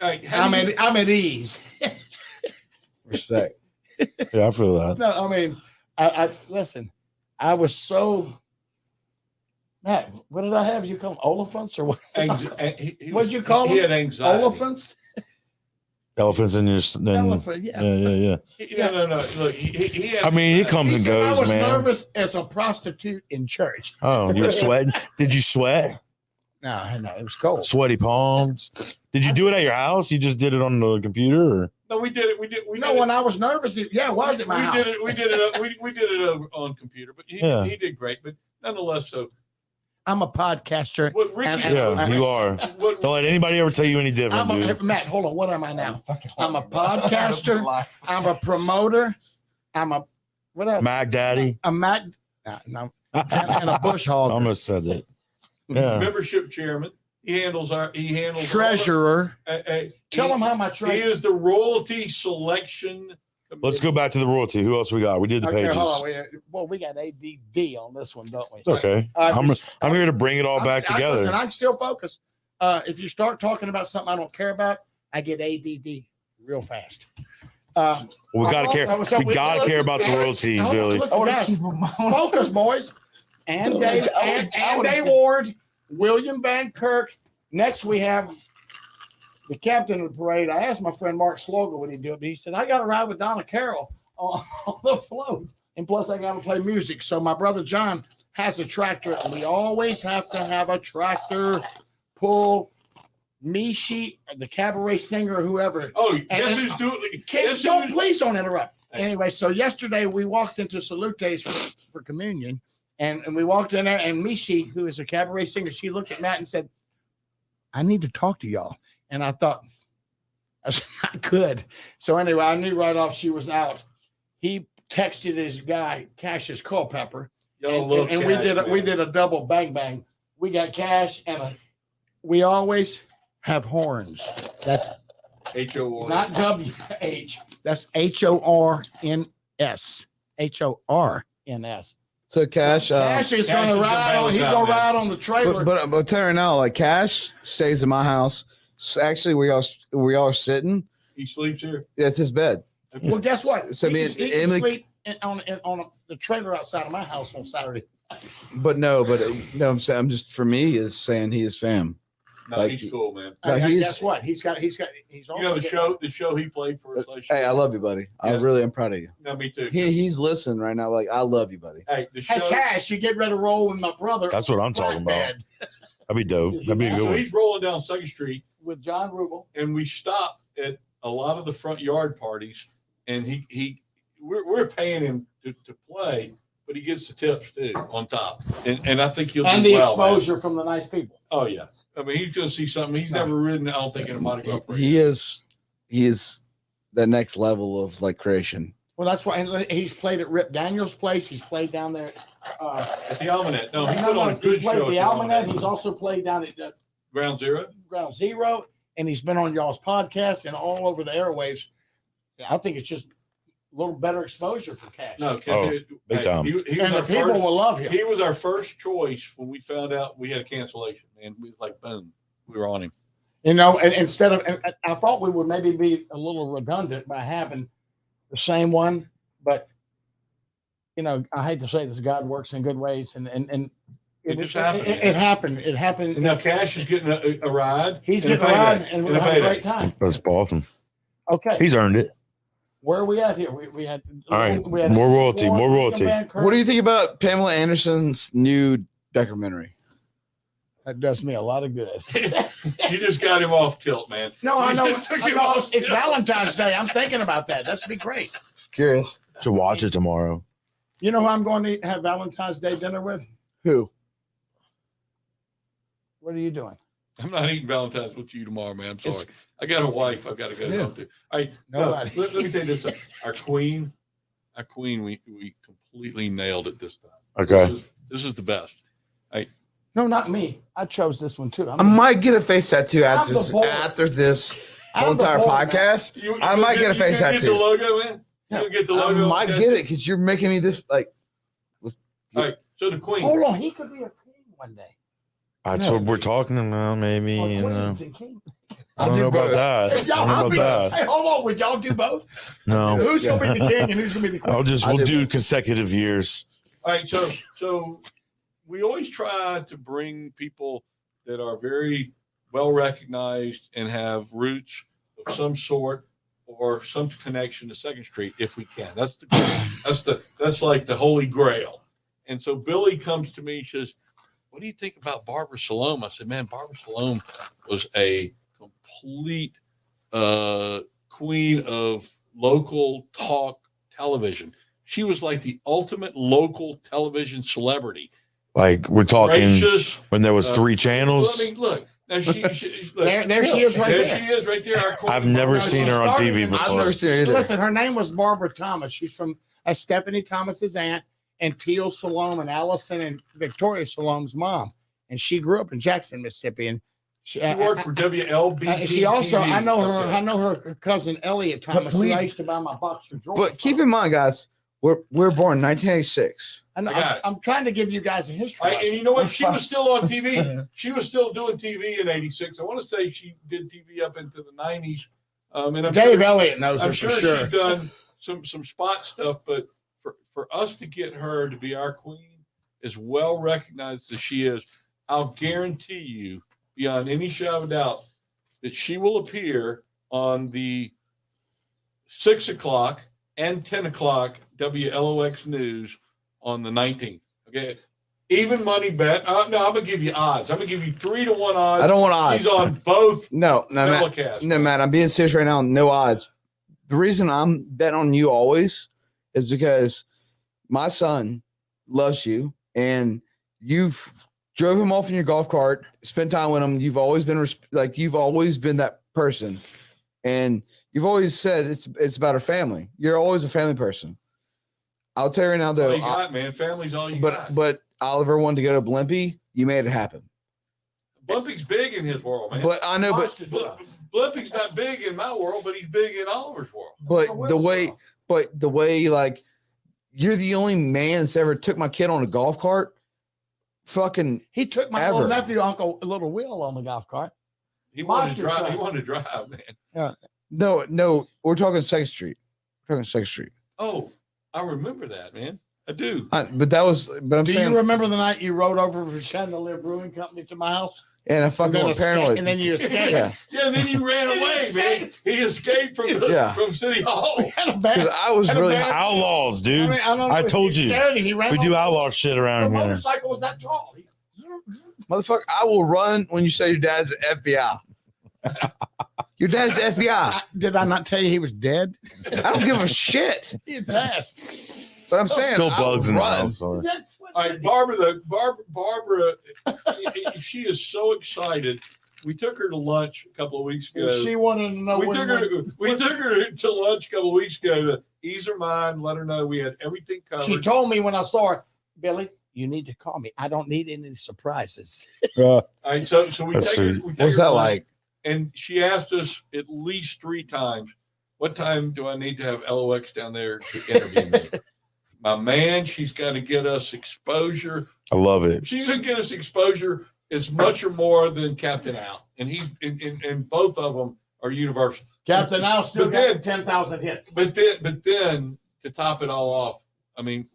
Hey, I'm at ease. Respect. Yeah, I feel that. No, I mean, I listen. I was so Matt. What did I have? You call them oliphants or what? What'd you call He them? had anxiety. Elephants? Elephants in your. Elephant, yeah. Yeah. No. Look, he had. I mean, it comes He and said I goes, was man. nervous as a prostitute in church. Oh, you were sweating? Did you sweat? No, it was cold. Sweaty palms. Did you do it at your house? You just did it on the computer, or? No, we did it. We did When it. I was nervous, it was at my house. We did it over on computer, but he did great. But nonetheless, so I'm a podcaster. what Ricky? And- Yeah, you are. What, Don't let anybody ever tell you any different, dude. Matt, hold on. What am I now? I'm a podcaster. I'm a promoter. I'm a what else? Mac Daddy. A Mac. No, and a bush I hog. almost said it. Yeah. membership chairman. He handles Treasurer. Tell him him how my he treasurer. is the royalty selection. Let's go back to the royalty. Who else we got? We did the Okay, pages. hold on. We got ADD on this one, don't we? It's okay. I'm here to bring it all back together. Listen, I'm still focused. If you start talking about something I don't care about, I get ADD real fast. We gotta care. We gotta care about the royalties, Billy. Listen, guys, focus, boys. and Dave and Dave Ward, William Van Kirk. Next, we have the captain of the parade. I asked my friend Mark Slogan what he'd do, but he said, I got to ride with Donna Carroll on the float. And plus, I got to play music. So my brother John has a tractor, and we always have to have a tractor pull Mishi, the cabaret singer, or whoever. Oh, guess who's doing it? Please don't interrupt. Anyway, so yesterday we walked into Salutes for communion, and we walked in there, and Mishi, who is a cabaret singer, she looked at Matt and said, I need to talk to y'all. And I thought, that's not good. So anyway, I knew right off she was out. He texted his guy, Cassius Culpepper, and we did a double bang bang. We got Cash and we always have horns. That's HOR, not WH. That's HORNS. HORNS. So Cash is going to ride on. He's going to ride on the trailer. but I'll tell you right now, like Cash stays in my house. So actually, we all are sitting. He sleeps here. That's his bed. Well, guess what? So he can sleep on the trailer outside of my house on Saturday. No, I'm saying, I'm just, for me, is saying he is fam. No, Like, he's cool, man. Guess what? He's also The show he played for us last year. Hey, I love you, buddy. I really am proud of you. No, me too. He's listening right now. Like, I love you, buddy. Hey, Cash, you get ready to roll with my brother. That's what I'm talking about. That'd be dope. That'd be a good So one. he's rolling down 2nd Street With John Ruble. and we stop at a lot of the front yard parties, and we're paying him to play, but he gets the tips too on top, and I think he'll And do the well, exposure man. from the nice people. Oh yeah, I mean he's gonna see something he's never ridden. I don't think in a Mardi Gras parade. He is the next level of like creation. Well, that's why he's played at Rip Daniels' place. He's played down there. At the Almanac. No, he put on a good He's played show. at the Almanac. He's also played down at Ground Zero. Ground Zero, and he's been on y'all's podcast and all over the airwaves. I think it's just a little better exposure for Cash. No, big time. He was and the our people first, will love him. he was our first choice when we found out we had a cancellation, and we was like, boom, we were on him. You know, and instead of, I thought we would maybe be a little redundant by having the same one, but you know, I hate to say this, God works in good ways, and It just happened. It happened. It happened. And now Cash is getting a ride. He's and a getting a ride, payday, and and we're a having a payday. great time. That's awesome. Okay, He's earned it. where are we at here? We had All right. we had More royalty. More royalty. What do you think about Pamela Anderson's new documentary? That does me a lot of good. You just got him off tilt, man. No, I You know. just took him I know off it's tilt. Valentine's Day. I'm thinking about that. That's be great. Curious. Should watch it tomorrow. You know who I'm going to have Valentine's Day dinner with? Who? What are you doing? I'm not eating Valentine's with you tomorrow, man. I'm sorry. I got a wife I've got to go home to. All right, Nobody. let me tell you this. Our queen, we completely nailed it this time. Okay. This is the best. No, not me. I chose this one too. I might get a face tattoo I'm the boy. after this whole I'm the entire boy, man. podcast. I might get a face Get the tattoo. logo, man. Yeah. You get the I logo. might get it because you're making me this like. All right. So the queen. Hold on, he could be a king one day. That's No. what we're talking about. Maybe. Or You know. queens and kings. I don't know about that. If I y'all, don't I'll know be, about that. hey, hold on, would y'all do both? No. Who's gonna be the king and who's gonna be the queen? We'll do consecutive years. All right, so we always try to bring people that are very well recognized and have roots of some sort or some connection to 2nd Street if we can. That's like the holy grail. And so Billy comes to me, he says, "What do you think about Barbara Salome?" I said, "Man, Barbara Salome was a complete queen of local talk television. She was like the ultimate local television celebrity. Like we're talking Gracious. when there was 3 Well, channels. I mean, look. Now look, There she is right there. there. She is right there. Our queen. I've never Now, seen she her on started TV in- before. I've never seen her either. Listen, her name was Barbara Thomas. She's from Stephanie Thomas's aunt and Teal Salome and Allison and Victoria Salome's mom. And she grew up in Jackson, Mississippi. And she worked for WLB. she also, I know her cousin Elliot Thomas, who I used to buy my boxer George. But keep in mind, guys, we're born in 1986. I know, I got it. I'm trying to give you guys a history. And you know what? She was still on TV. She was still doing TV in '86. I want to say she did TV up into the '90s. And I'm Dave sure, Elliott knows her I'm for sure sure. she's done some spot stuff. But for us to get her to be our queen, as well recognized as she is, I'll guarantee you, beyond any shadow of a doubt, that she will appear on the 6 o'clock and 10 o'clock WLOX news on the 19th. Okay. Even money bet. No, I'm going to give you odds. I'm going to give you 3-1 odds. I don't want odds. She's on both No, telecasts. Matt, I'm being serious right now. No odds. The reason I'm betting on you always is because my son loves you and you've drove him off in your golf cart, spent time with him. You've always been you've always been that person. And you've always said it's about our family. You're always a family person. I'll tell you right now, though. All you got, man. Family's all you got. But Oliver wanted to go to Blimpie. You made it happen. Blimpie's big in his world, man. But I know, Blimpie's not big in my world, but he's big in Oliver's world. But the way, like, you're the only man that's ever took my kid on a golf cart. Fucking, He took my Ever. little nephew, Uncle Little Will, on the golf cart. He wanted to Monster drive. He trucks. wanted to drive, man. no, we're talking Second Street. We're talking Second Street. Oh, I remember that, man. I do. But I'm Do saying, you remember the night you rode over from Chandelier Brewing Company to my house? and I fucking went paranoid. And then you escaped. Yeah, Yeah, and then he ran away, man. He escaped from Yeah. from City Hall. because I was really. Outlaws, dude. I don't know I if told he you. scared him. He ran We do over. outlaw shit The around here. motorcycle was that tall. Motherfucker, I will run when you say your dad's FBI. Your dad's FBI. Did I not tell you he was dead? I don't give a shit. He had passed. But I'm saying, Still I bugs will in the run. house. Sorry. All right, Barbara, she is so excited. We took her to lunch a couple of weeks ago. She wanted to know we when took her to lunch a couple of weeks ago to ease her mind, let her know we had everything covered. she told me when I saw her, Billy, you need to call me. I don't need any surprises. All right, so we That's take her. sweet. We take What's her that to lunch, like? And she asked us at least 3 times, "What time do I need to have LOX down there to interview me?" My man, she's got to get us exposure. I love it. She's going to get us exposure as much or more than Captain Al, and he's and both of them are universal. Captain Al still But got then- 10,000 hits. But then to top it all off, I mean,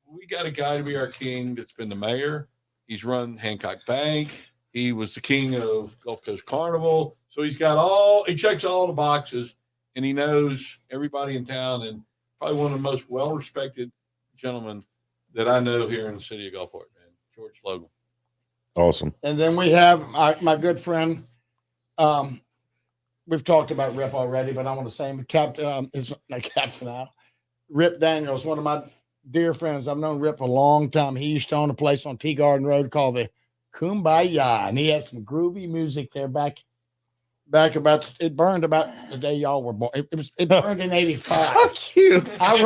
we got a guy to be our king that's been the mayor. He's run Hancock Bank. He was the king of Gulf Coast Carnival. So he checks all the boxes, and he knows everybody in town, and probably one of the most well-respected gentlemen that I know here in the city of Gulfport, man, George Logan. Awesome. And then we have my good friend. We've talked about Rip already, but I want to say him. Captain is not Captain Al. Rip Daniels, one of my dear friends. I've known Rip a long time. He used to own a place on Tea Garden Road called the Kumbaya, and he had some groovy music there back about. It burned about the day y'all were born. It burned in '85. Fuck you. I was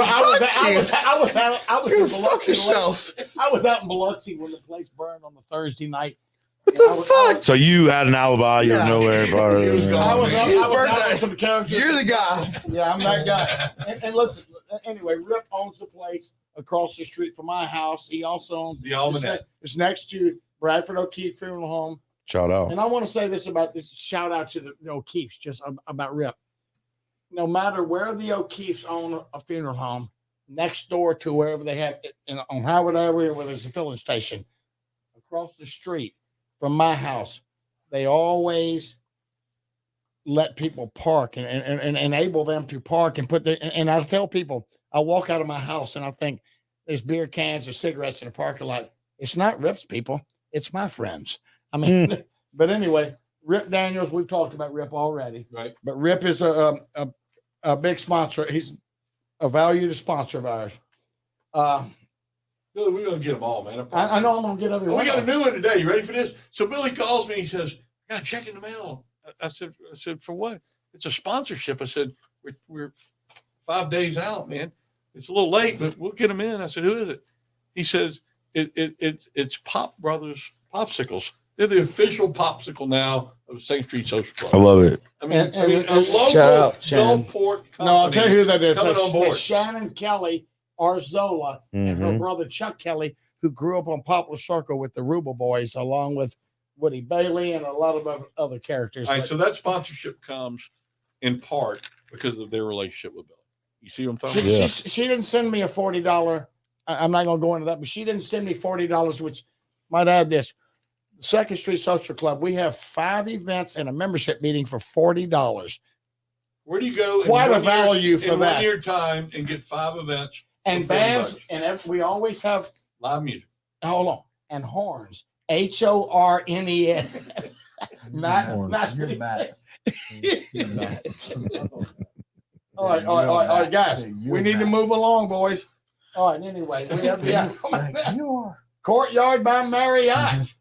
in Fuck Biloxi. yourself. I was out in Biloxi when the place burned on the Thursday night. What I the was- fuck? So you had an alibi. You're Yeah. nowhere. He was gone. I was out, You I was burned out that- with some characters. You're the guy. Yeah, I'm that guy. And listen, anyway, Rip owns the place across the street from my house. He also owns The Almanac. It's next to Bradford O'Keefe Funeral Home. Shout out. And I want to say this about this shout out to the O'Keefes, just about Rip. No matter where the O'Keefes own a funeral home, next door to wherever they have it, on Howard Avenue, where there's a filling station, across the street from my house, they always let people park and enable them to park and put and I tell people, I walk out of my house and I think there's beer cans or cigarettes in the parking lot. It's not Rip's people. It's my friends. I mean, but anyway, Rip Daniels, we've talked about Rip already, Right. but Rip is a big sponsor. He's a valued sponsor of ours. Billy, we're going to get them all, man. I know I'm going to get everyone. We got a new one today. You ready for this? So Billy calls me. He says, "I got a check in the mail." I said, "For what?" "It's a sponsorship." I said, "We're 5 days out, man. It's a little late, but we'll get them in." I said, "Who is it?" He says, "It's Pop Brothers Popsicles. They're the official popsicle now of St. Street Social Club." I love it. I mean, And a local shout out, Shannon. Gulfport company. No, I'll tell you who that is. coming on board. That's Shannon Kelly Arzola and her Mhm. brother Chuck Kelly, who grew up on Poplar Circle with the Ruble boys, along with Woody Bailey and a lot of other characters. All right, But- so that sponsorship comes in part because of their relationship with Billy. You see what I'm talking about? Yeah. She didn't send me a $40 I'm not going to go into that, but she didn't send me $40, which might add this. Second Street Social Club, we have 5 events and a membership meeting for $40. Where do you go? Quite a value for in that. 1 year time and get 5 events And for bands, $40. and we always have, Live music. hold on, and horns. HORNES. Not You're mad. You're mad. All right, guys. You're We need to mad. move along, boys. All right, anyway, we have the Like, you are. Courtyard by Marriott.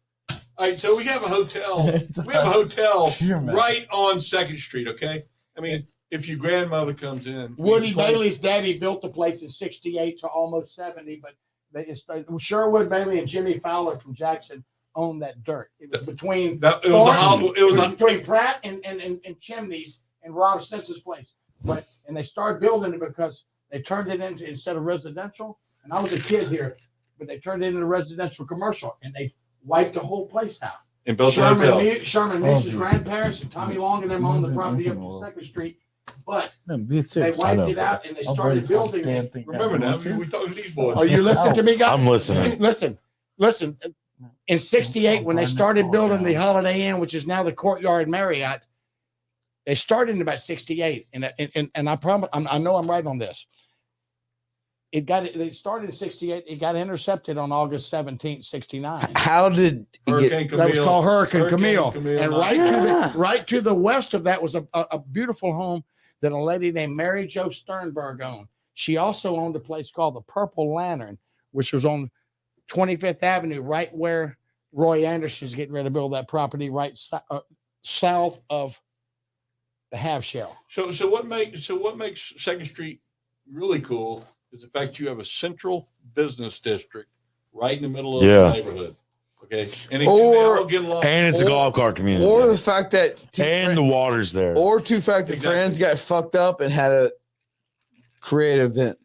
All right, so we have a hotel. We have a hotel You're mad. right on 2nd Street, okay? I mean, if your grandmother comes in. Woody you play- Bailey's daddy built the place in 68 to almost 70, but Sherwood Bailey and Jimmy Fowler from Jackson owned that dirt. It was between That, it was a hollow, it was a, between Pratt and Chimneys and Rob Stitz's place. And they started building it because they turned it into, instead of residential, and I was a kid here, but they turned it into residential commercial, and they wiped the whole place out. and built a hotel. Sherman Moose's grandparents and Tommy Long and them owned the property up on 2nd Street, but No, be they serious. wiped know. it out and they I'll started raise my building damn it. thing Remember down. now, we talking to these boys. Are you listening to me, guys? I'm listening. Listen. In 68, when they started building the Holiday Inn, which is now the Courtyard Marriott, they started in about 68. And I promise, I know I'm right on this. They started in 68. It got intercepted on August 17th, 69. How did it get? Hurricane That was Camille. called Hurricane Camille. And Yeah. right to the west of that was a beautiful home that a lady named Mary Jo Sternberg owned. She also owned a place called the Purple Lantern, which was on 25th Avenue, right where Roy Anderson's getting ready to build that property, right south of the half shell. So what makes 2nd Street really cool is the fact you have a central business district right in the middle of Yeah. the neighborhood. Okay. And it Or- can all get along. And it's a Or- golf cart community. Or the fact that and the water's there. or two fact that Exactly. friends got fucked up and had a creative event.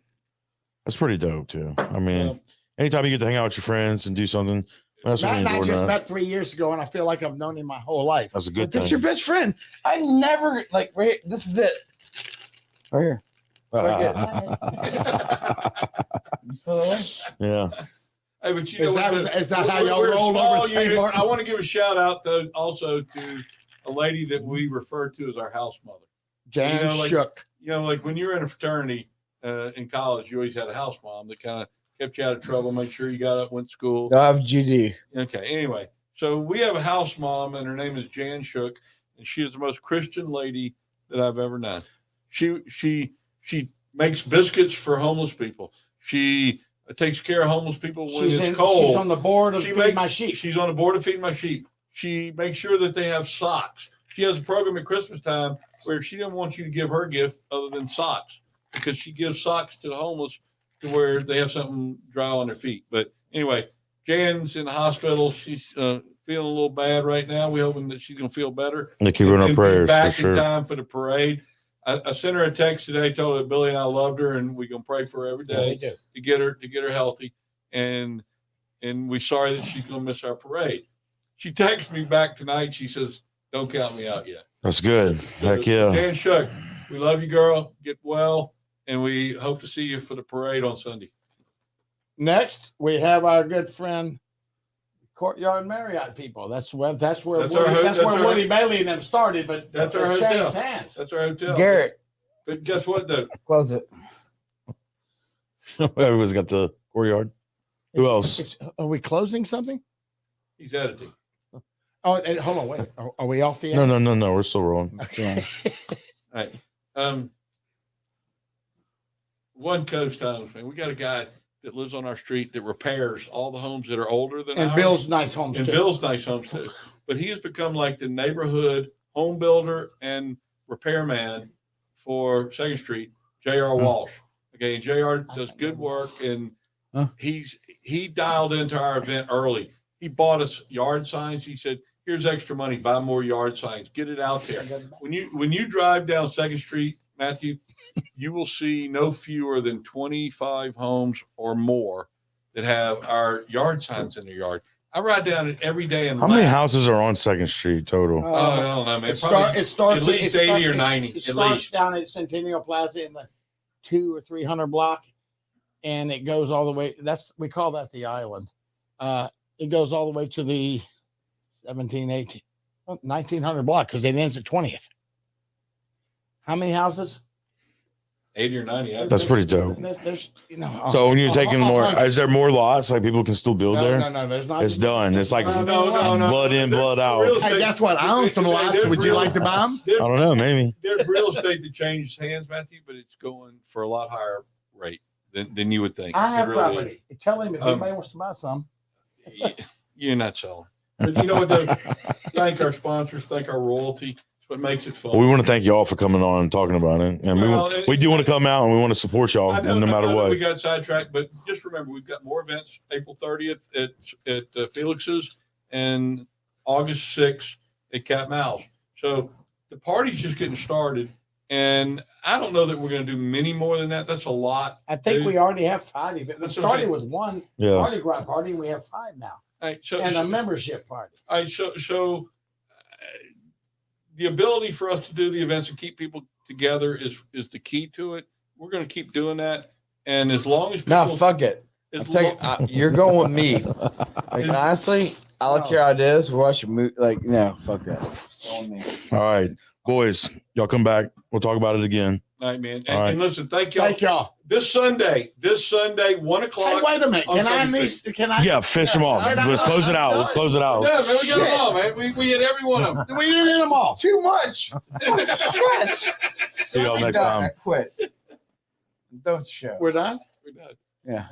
That's pretty dope too. I mean, Yeah. anytime you get to hang out with your friends and do something, that's Matt really and I important. just That. met 3 years ago, and I feel like I've known him my whole life. That's a good That's thing. your best friend. I never like right. This is it. Right here. That's what I get. You feel that way? Yeah. Hey, but you Is know that- what, is that how we're- y'all we're a roll small over St. unit. Martin? I want to give a shout out though also to a lady that we refer to as our house mother. Jan You know, like- Shook. You know, like when you're in a fraternity in college, you always had a house mom that kind of kept you out of trouble, make sure you got up, went to school. I have GD. Okay. Anyway, so we have a house mom, and her name is Jan Shook, and she is the most Christian lady that I've ever known. She makes biscuits for homeless people. She takes care of homeless people when it's cold. She's on the board of She Feed make- My Sheep. She's on the board of Feed My Sheep. She makes sure that they have socks. She has a program at Christmas time where she doesn't want you to give her gift other than socks, because she gives socks to the homeless to where they have something dry on their feet. But anyway, Jan's in the hospital. She's feeling a little bad right now. We're hoping that she's going to feel better. They keep her in And our be prayers for back in sure. time for the parade. I sent her a text today, told her that Billy and I loved her, and we're going to pray for her every day do. to get her healthy. And we're sorry that she's going to miss our parade. She texted me back tonight. She says, "Don't count me out yet." That's good. Heck yeah. Dan Shook, we love you, girl. Get well, and we hope to see you for the parade on Sunday. Next, we have our good friend, Courtyard Marriott people. That's where That's our Woody Bailey and them started, but That's it our hotel. changed hands. That's our hotel. Garrett, But guess what, though? close it. Everyone's got the courtyard. Who else? Are we closing something? He's editing. Oh, hold on, wait. Are we off the air? No. We're still rolling. Okay. All right. One Coast Homes, man. We got a guy that lives on our street that repairs all the homes that are older than And ours. Bill's nice homes And too. Bill's nice homes too. But he has become like the neighborhood home builder and repairman for 2nd Street, J.R. Walsh. Okay, and J.R. does good work, and Huh. he dialed into our event early. He bought us yard signs. He said, "Here's extra money. Buy more yard signs. Get it out there." When you drive down 2nd Street, Matthew, you will see no fewer than 25 homes or more that have our yard signs in their yard. I ride down it every day and How many laugh. houses are on 2nd Street total? I don't know, man. It starts at least 80 or 90, It at starts least. down at Centennial Plaza in the 200 or 300 block, and it goes all the way. We call that the island. It goes all the way to the 1900 block because it ends at 20th. How many houses? 80 or 90. That's pretty dope. There's So when you're taking more, is there more lots? Like people can still build there? No, there's not. It's done. It's like No. blood in, blood out. Real Hey, guess what? I own some lots. Would you like to buy them? I don't know. Maybe. There's real estate that changes hands, Matthew, but it's going for a lot higher rate than you would think. I have It really property. Tell him if anybody wants to buy some. is. You're not selling. But you know what? Though? Thank our sponsors. Thank our royalty. It's what makes it fun. Well, we want to thank you all for coming on and talking about it. And we do want to come out and we want to support y'all I know, no I matter know that what. we got sidetracked, but just remember we've got more events April 30th at Felix's and August 6th at Cat Mouse. So the party's just getting started, and I don't know that we're going to do many more than that. That's a lot. I think we already have 5 events. We That's what I'm started saying. with one Yeah. Mardi Gras party, and we have 5 now, All right, so and a membership party. all right, so the ability for us to do the events and keep people together is the key to it. We're going to keep doing that, and as long as No, people, fuck it. as I'll tell you, lo- you're going with me. Like honestly, I like your ideas. We'll watch a movie. Like no, fuck that. Going with me. All right, boys, y'all come back. We'll talk about it again. all right, man. And, All right. and listen, thank y'all. Thank y'all. This Sunday, 1 o'clock. Hey, wait a minute. on Can I Second miss? Can I? Yeah, fish them off. Let's close it out. Let's close it out. Yeah, man, we got Shit. them all, man. We hit every one of them. We didn't hit them all. Too much. Stress. See y'all next God, time. I quit. Don't show. We're done. We're done. Yeah.